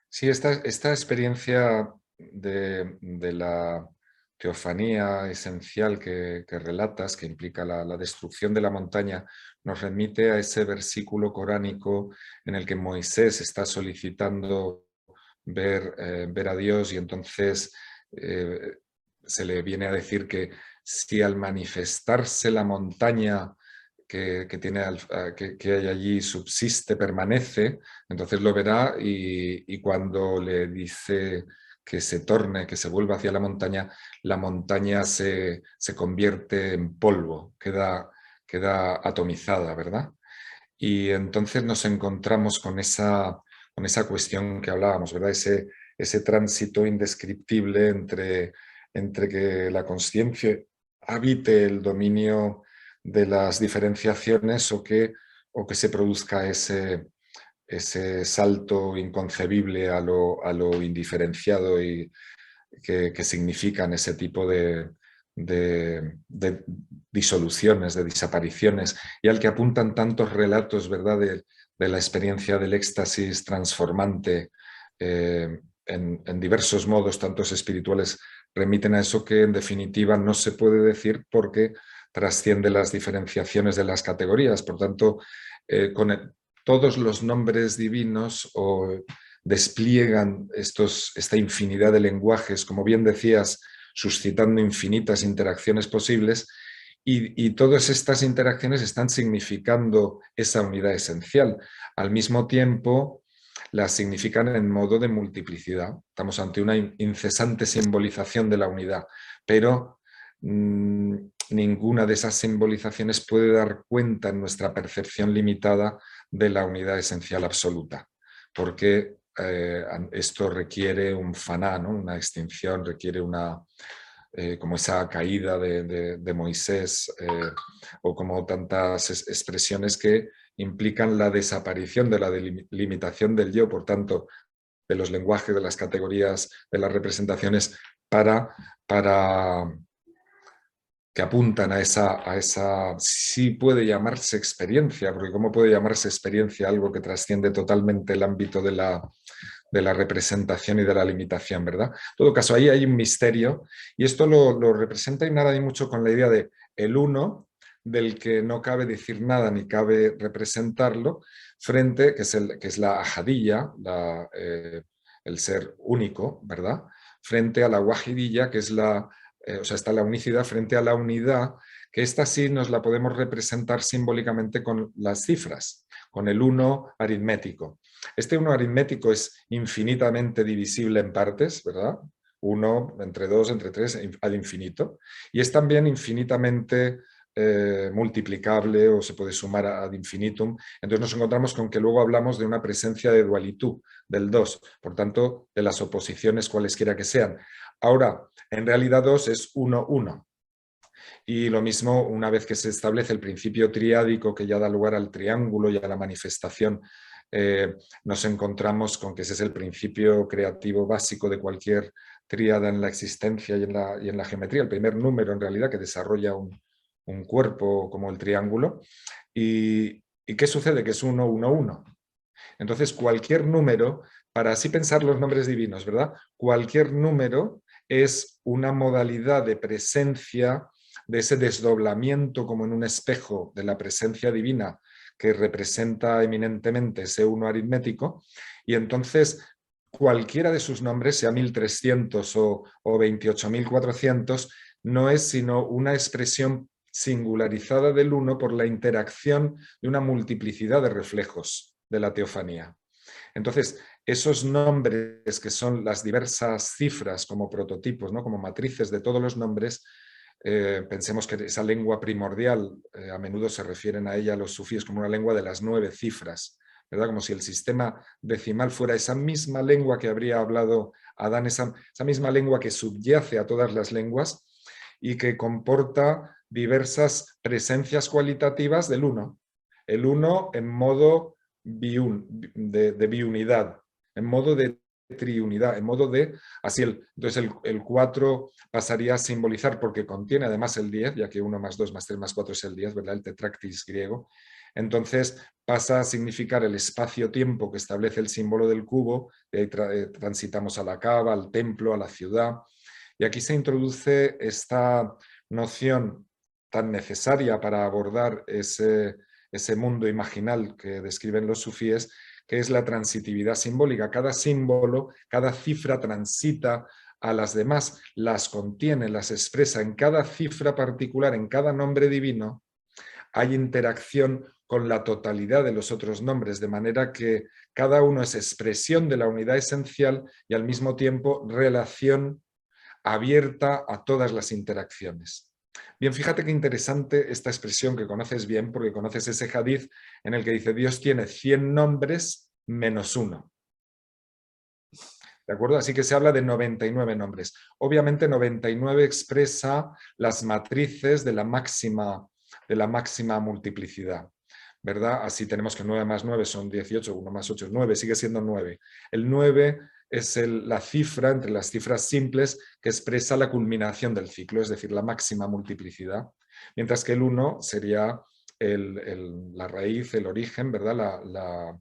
Sí, esta experiencia de la teofanía esencial que relatas, que implica la destrucción de la montaña, nos remite a ese versículo coránico en el que Moisés está solicitando ver a Dios y entonces se le viene a decir que si al manifestarse la montaña que hay allí subsiste, permanece, entonces lo verá y cuando le dice que se torne, que se vuelva hacia la montaña se convierte en polvo, queda atomizada, ¿verdad? Y entonces nos encontramos con esa cuestión que hablábamos, ¿verdad? Ese tránsito indescriptible entre que la consciencia habite el dominio de las diferenciaciones o que se produzca ese salto inconcebible a lo indiferenciado y que significan ese tipo de disoluciones, de desapariciones, y al que apuntan tantos relatos, ¿verdad?, de la experiencia del éxtasis transformante en diversos modos, tantos espirituales, remiten a eso que en definitiva no se puede decir porque trasciende las diferenciaciones de las categorías. Por tanto, todos los nombres divinos despliegan esta infinidad de lenguajes, como bien decías, suscitando infinitas interacciones posibles, y todas estas interacciones están significando esa unidad esencial. Al mismo tiempo, las significan en modo de multiplicidad. Estamos ante una incesante simbolización de la unidad, pero ninguna de esas simbolizaciones puede dar cuenta en nuestra percepción limitada de la unidad esencial absoluta, porque esto requiere un faná, ¿no? Una extinción, requiere como esa caída de Moisés o como tantas expresiones que implican la desaparición de la delimitación del yo. Por tanto, de los lenguajes, de las categorías, de las representaciones para que apuntan a esa, sí puede llamarse experiencia, porque ¿cómo puede llamarse experiencia algo que trasciende totalmente el ámbito de la representación y de la limitación, ¿verdad? En todo caso, ahí hay un misterio, y esto lo representa y nada y mucho con la idea de el uno, del que no cabe decir nada ni cabe representarlo, frente, que es la ahadilla, el ser único, ¿verdad? Frente a la wahidilla, que es o sea, está la unicidad frente a la unidad, que esta sí nos la podemos representar simbólicamente con las cifras, con el 1 aritmético. Este 1 aritmético es infinitamente divisible en partes, ¿verdad? 1 entre 2, entre 3, al infinito. Y es también infinitamente multiplicable o se puede sumar ad infinitum. Entonces nos encontramos con que luego hablamos de una presencia de dualitud, del 2, por tanto, de las oposiciones cualesquiera que sean. Ahora, en realidad 2 es 1, 1. Y lo mismo una vez que se establece el principio triádico que ya da lugar al triángulo y a la manifestación, nos encontramos con que ese es el principio creativo básico de cualquier tríada en la existencia y en la geometría, el primer número en realidad que desarrolla un cuerpo como el triángulo. ¿Y qué sucede? Que es 1, 1, 1. Entonces cualquier número, para así pensar los nombres divinos, ¿verdad? Cualquier número es una modalidad de presencia, de ese desdoblamiento como en un espejo de la presencia divina que representa eminentemente ese 1 aritmético, y entonces cualquiera de sus nombres, sea 1300 o 28.400, no es sino una expresión singularizada del 1 por la interacción de una multiplicidad de reflejos de la teofanía. Entonces, esos nombres que son las diversas cifras como prototipos, ¿no? Como matrices de todos los nombres, pensemos que esa lengua primordial, a menudo se refieren a ella los sufíes como una lengua de las 9 cifras, ¿verdad? Como si el sistema decimal fuera esa misma lengua que habría hablado Adán, esa misma lengua que subyace a todas las lenguas y que comporta diversas presencias cualitativas del 1. El 1 en modo de biunidad, en modo de triunidad, en modo de, así entonces el 4 pasaría a simbolizar, porque contiene además el 10, ya que 1 más 2 más 3 más 4 es el 10, ¿verdad? El tetractis griego. Entonces pasa a significar el espacio-tiempo que establece el símbolo del cubo, de ahí transitamos a la cava, al templo, a la ciudad, y aquí se introduce esta noción tan necesaria para abordar ese mundo imaginal que describen los sufíes, que es la transitividad simbólica. Cada símbolo, cada cifra transita a las demás, las contiene, las expresa. En cada cifra particular, en cada nombre divino, hay interacción con la totalidad de los otros nombres, de manera que cada uno es expresión de la unidad esencial y al mismo tiempo relación abierta a todas las interacciones. Bien, fíjate qué interesante esta expresión que conoces bien, porque conoces ese hadith en el que dice Dios tiene 100 nombres menos 1. ¿De acuerdo? Así que se habla de 99 nombres. Obviamente 99 expresa las matrices de la máxima multiplicidad, ¿verdad? Así tenemos que 9 más 9 son 18, 1 más 8 es 9, sigue siendo 9. El 9 es la cifra entre las cifras simples que expresa la culminación del ciclo, es decir, la máxima multiplicidad, mientras que el 1 sería la raíz, el origen, ¿verdad?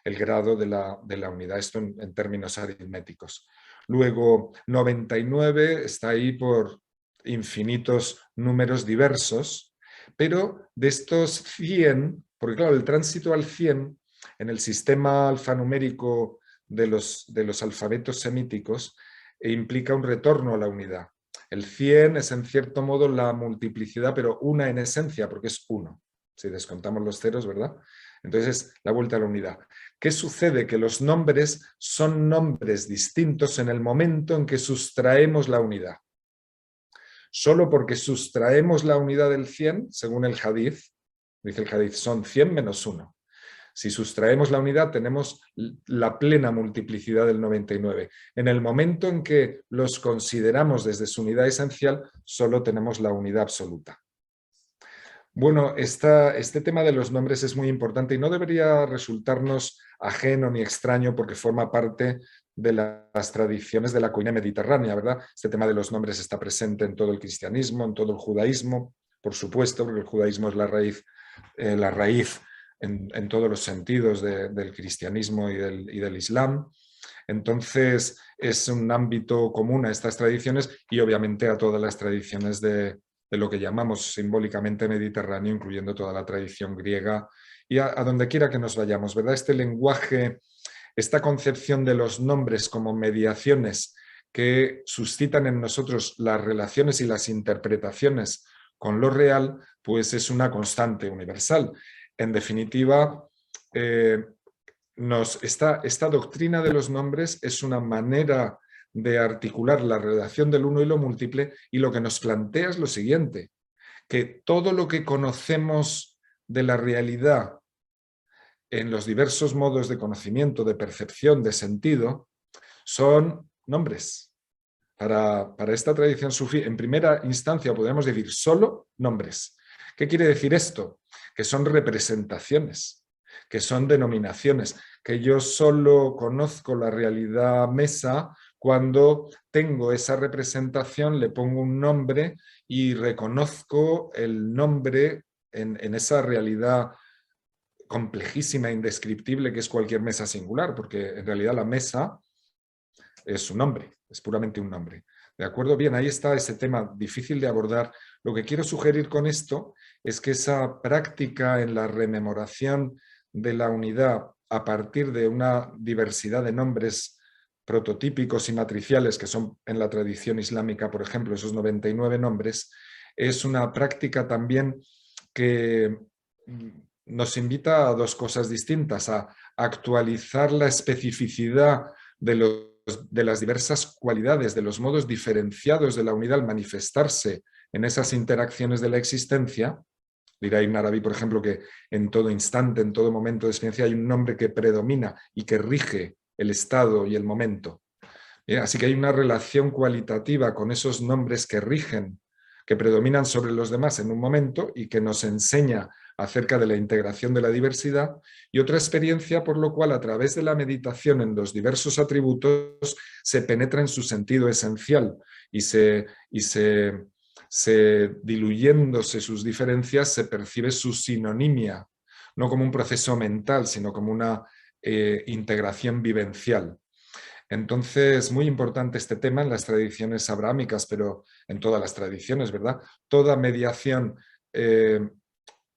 El grado de la unidad, esto en términos aritméticos. Luego, 99 está ahí por infinitos números diversos, pero de estos 100, porque claro, el tránsito al 100 en el sistema alfanumérico de los alfabetos semíticos implica un retorno a la unidad. El 100 es en cierto modo la multiplicidad, pero una en esencia, porque es 1. Si descontamos los ceros, ¿verdad? Entonces es la vuelta a la unidad. ¿Qué sucede? Que los nombres son nombres distintos en el momento en que sustraemos la unidad. Solo porque sustraemos la unidad del 100, según el hadith, dice el hadith, son 100 menos 1. Si sustraemos la unidad, tenemos la plena multiplicidad del 99. En el momento en que los consideramos desde su unidad esencial, solo tenemos la unidad absoluta. Bueno, este tema de los nombres es muy importante y no debería resultarnos ajeno ni extraño porque forma parte de las tradiciones de la comunidad mediterránea, ¿verdad? Este tema de los nombres está presente en todo el cristianismo, en todo el judaísmo, por supuesto, porque el judaísmo es la raíz en todos los sentidos del cristianismo y del islam. Entonces, es un ámbito común a estas tradiciones y obviamente a todas las tradiciones de lo que llamamos simbólicamente mediterráneo, incluyendo toda la tradición griega y a donde quiera que nos vayamos, ¿verdad? Este lenguaje, esta concepción de los nombres como mediaciones que suscitan en nosotros las relaciones y las interpretaciones con lo real, pues es una constante universal. En definitiva, esta doctrina de los nombres es una manera de articular la relación del uno y lo múltiple, y lo que nos plantea es lo siguiente, que todo lo que conocemos de la realidad en los diversos modos de conocimiento, de percepción, de sentido, son nombres. Para esta tradición sufí, en primera instancia podemos decir solo nombres. ¿Qué quiere decir esto? Que son representaciones, que son denominaciones, que yo solo conozco la realidad mesa cuando tengo esa representación, le pongo un nombre y reconozco el nombre en esa realidad complejísima e indescriptible que es cualquier mesa singular, porque en realidad la mesa es un nombre, es puramente un nombre. ¿De acuerdo? Bien, ahí está ese tema difícil de abordar. Lo que quiero sugerir con esto es que esa práctica en la rememoración de la unidad a partir de una diversidad de nombres prototípicos y matriciales, que son en la tradición islámica, por ejemplo, esos 99 nombres, es una práctica también que nos invita a dos cosas distintas, a actualizar la especificidad de las diversas cualidades, de los modos diferenciados de la unidad al manifestarse en esas interacciones de la existencia. Dirá Ibn Arabi, por ejemplo, que en todo instante, en todo momento de experiencia hay un nombre que predomina y que rige el estado y el momento. Así que hay una relación cualitativa con esos nombres que rigen, que predominan sobre los demás en un momento y que nos enseña acerca de la integración de la diversidad, y otra experiencia por lo cual a través de la meditación en los diversos atributos se penetra en su sentido esencial y diluyéndose sus diferencias se percibe su sinonimia, no como un proceso mental, sino como una integración vivencial. Entonces, muy importante este tema en las tradiciones abrahámicas, pero en todas las tradiciones, ¿verdad? Toda mediación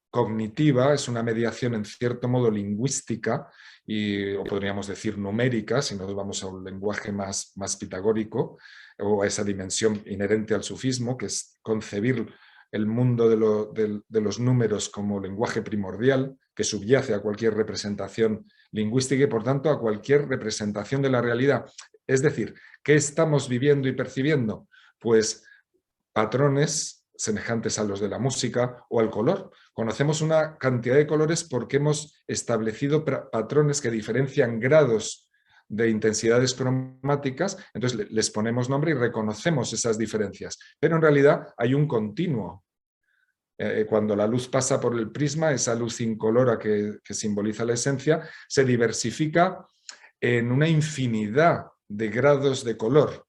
cognitiva es una mediación en cierto modo lingüística, o podríamos decir numérica, si nos vamos a un lenguaje más pitagórico, o a esa dimensión inherente al sufismo, que es concebir el mundo de los números como lenguaje primordial, que subyace a cualquier representación lingüística y por tanto a cualquier representación de la realidad. Es decir, ¿qué estamos viviendo y percibiendo? Pues patrones semejantes a los de la música o al color. Conocemos una cantidad de colores porque hemos establecido patrones que diferencian grados de intensidades cromáticas, entonces les ponemos nombre y reconocemos esas diferencias. Pero en realidad hay un continuo. Cuando la luz pasa por el prisma, esa luz incolora que simboliza la esencia, se diversifica en una infinidad de grados de color.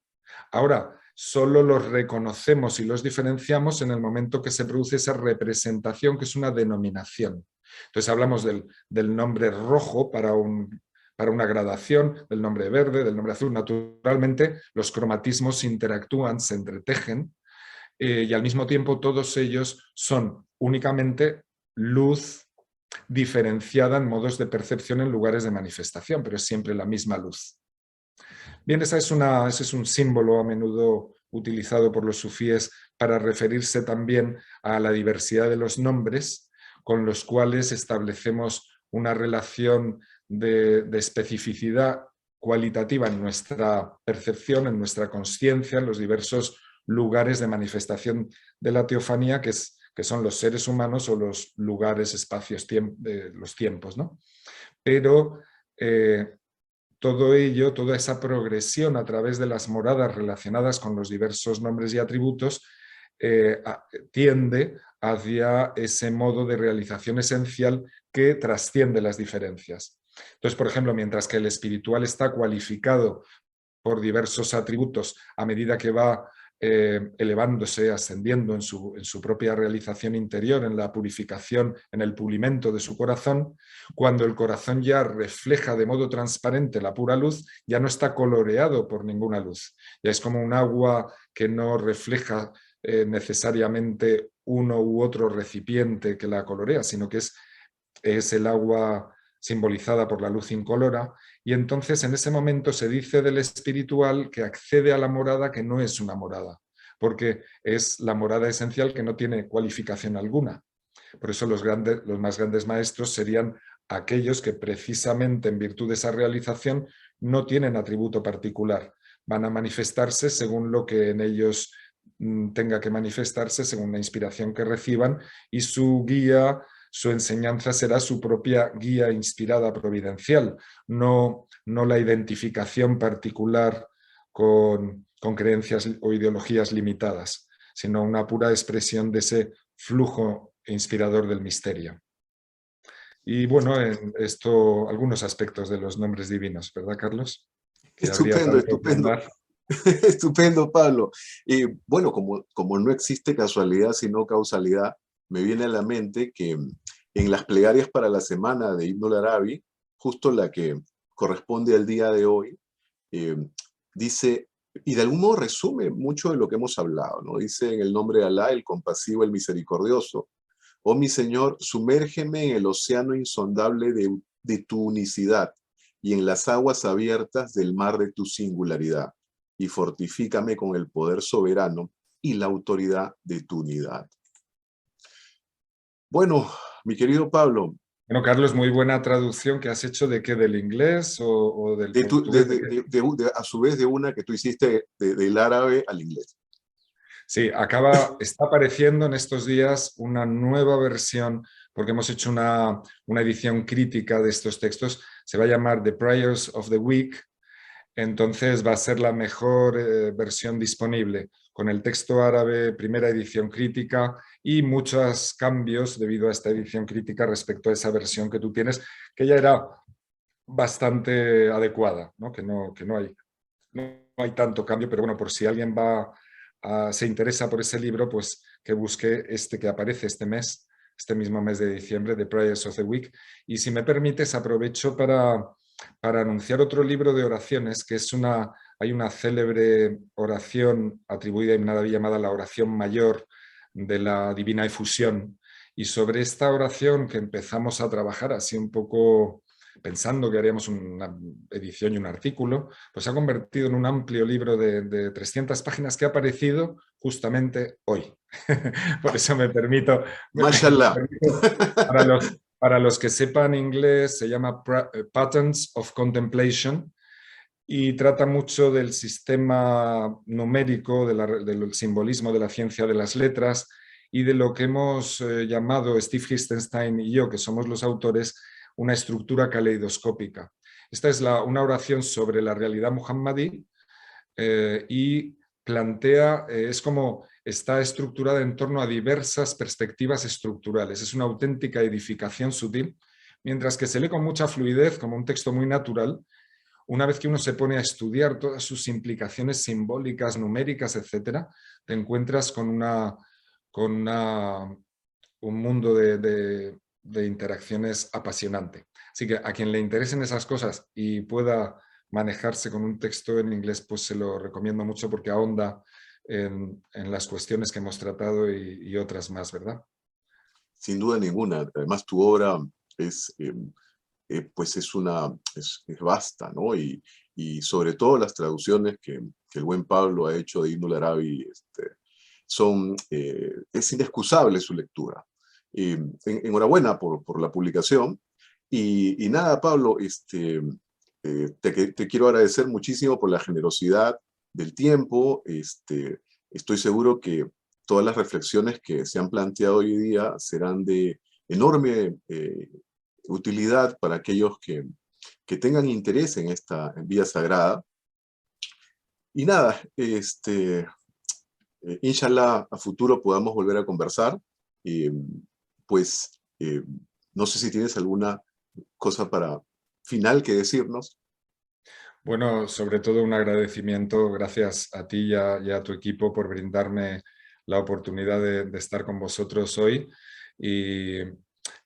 Ahora, solo los reconocemos y los diferenciamos en el momento que se produce esa representación, que es una denominación. Entonces hablamos del nombre rojo para una gradación, del nombre verde, del nombre azul. Naturalmente, los cromatismos interactúan, se entretejen, y al mismo tiempo todos ellos son únicamente luz diferenciada en modos de percepción en lugares de manifestación, pero es siempre la misma luz. Bien, ese es un símbolo a menudo utilizado por los sufíes para referirse también a la diversidad de los nombres con los cuales establecemos una relación de especificidad cualitativa en nuestra percepción, en nuestra consciencia, en los diversos lugares de manifestación de la teofanía, que son los seres humanos o los lugares, espacios, los tiempos, ¿no? Pero todo ello, toda esa progresión a través de las moradas relacionadas con los diversos nombres y atributos tiende hacia ese modo de realización esencial que trasciende las diferencias. Entonces, por ejemplo, mientras que el espiritual está cualificado por diversos atributos a medida que va elevándose, ascendiendo en su propia realización interior, en la purificación, en el pulimento de su corazón. Cuando el corazón ya refleja de modo transparente la pura luz, ya no está coloreado por ninguna luz. Ya es como un agua que no refleja necesariamente uno u otro recipiente que la colorea, sino que es el agua simbolizada por la luz incolora, y entonces en ese momento se dice del espiritual que accede a la morada que no es una morada, porque es la morada esencial que no tiene cualificación alguna. Por eso los más grandes maestros serían aquellos que precisamente en virtud de esa realización no tienen atributo particular, van a manifestarse según lo que en ellos tenga que manifestarse, según la inspiración que reciban, y su guía, su enseñanza será su propia guía inspirada providencial, no la identificación particular con creencias o ideologías limitadas, sino una pura expresión de ese flujo inspirador del misterio. Y bueno, en esto, algunos aspectos de los nombres divinos, ¿verdad, Carlos? Que habría Estupendo, tanto que estupendo. andar. Estupendo, Pablo. Bueno, como no existe casualidad sino causalidad, me viene a la mente que en las plegarias para la semana de Ibn al-Arabi, justo la que corresponde al día de hoy, eh, dice, y de algún modo resume mucho de lo que hemos hablado, ¿no? Dice: en el nombre de Alá, el compasivo, el misericordioso. Oh mi Señor, sumérgeme en el océano insondable de tu unicidad y en las aguas abiertas del mar de tu singularidad, y fortifícame con el poder soberano y la autoridad de tu unidad. Bueno, mi querido Pablo, Bueno, Carlos, muy buena traducción que has hecho. ¿De qué? ¿Del inglés o del portugués? a su vez de una que tú hiciste del árabe al inglés. Sí, está apareciendo en estos días una nueva versión, porque hemos hecho una edición crítica de estos textos. Se va a llamar The Prayers of the Week. Entonces va a ser la mejor versión disponible, con el texto árabe, primera edición crítica, y muchos cambios debido a esta edición crítica respecto a esa versión que tú tienes, que ya era bastante adecuada, ¿no? No hay tanto cambio, pero bueno, por si alguien se interesa por ese libro, pues que busque este que aparece este mismo mes de diciembre, The Prayers of the Week. Y si me permites, aprovecho para anunciar otro libro de oraciones, que hay una célebre oración atribuida a Ibn Arabi llamada la oración mayor de la Divina Efusión. Y sobre esta oración que empezamos a trabajar así un poco pensando que haríamos una edición y un artículo, pues se ha convertido en un amplio libro de 300 páginas que ha aparecido justamente hoy. Por eso me permito Mashallah. para los que sepan inglés, se llama Patterns of Contemplation y trata mucho del sistema numérico, del simbolismo de la ciencia de las letras y de lo que hemos llamado Steve Lichtenstein y yo, que somos los autores, una estructura caleidoscópica. Esta es una oración sobre la realidad muhammadí y plantea, es como está estructurada en torno a diversas perspectivas estructurales. Es una auténtica edificación sutil, mientras que se lee con mucha fluidez, como un texto muy natural. Una vez que uno se pone a estudiar todas sus implicaciones simbólicas, numéricas, etc., te encuentras con un mundo de interacciones apasionante. Así que a quien le interesen esas cosas y pueda manejarse con un texto en inglés, pues se lo recomiendo mucho porque ahonda en las cuestiones que hemos tratado y otras más, ¿verdad? Sin duda ninguna. Además, tu obra es, pues es vasta, ¿no? Y sobre todo las traducciones que el buen Pablo ha hecho de Ibn al-Arabi, es inexcusable su lectura. Enhorabuena por la publicación. Y nada, Pablo, te quiero agradecer muchísimo por la generosidad del tiempo. Estoy seguro que todas las reflexiones que se han planteado hoy día serán de enorme utilidad para aquellos que tengan interés en esta vía sagrada. Y nada, inshallah, a futuro podamos volver a conversar. Pues no sé si tienes alguna cosa final que decirnos. Bueno, sobre todo un agradecimiento, gracias a ti y a tu equipo por brindarme la oportunidad de estar con vosotros hoy y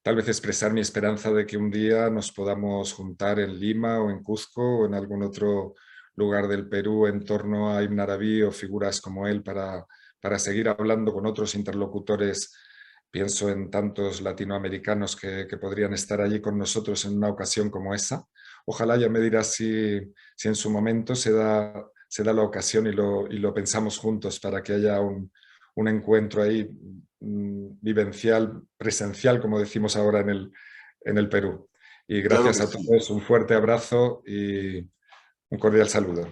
tal vez expresar mi esperanza de que un día nos podamos juntar en Lima o en Cuzco o en algún otro lugar del Perú en torno a Ibn Arabi o figuras como él para seguir hablando con otros interlocutores. Pienso en tantos latinoamericanos que podrían estar allí con nosotros en una ocasión como esa. Ojalá, ya me dirás si en su momento se da la ocasión y lo pensamos juntos para que haya un encuentro ahí vivencial, presencial, como decimos ahora en el Perú. Y Claro gracias que a sí. todos, un fuerte abrazo y un cordial saludo.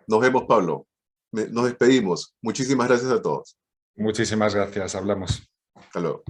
Nos vemos, Pablo. Nos despedimos. Muchísimas gracias a todos. Muchísimas gracias, hablamos. Hasta luego.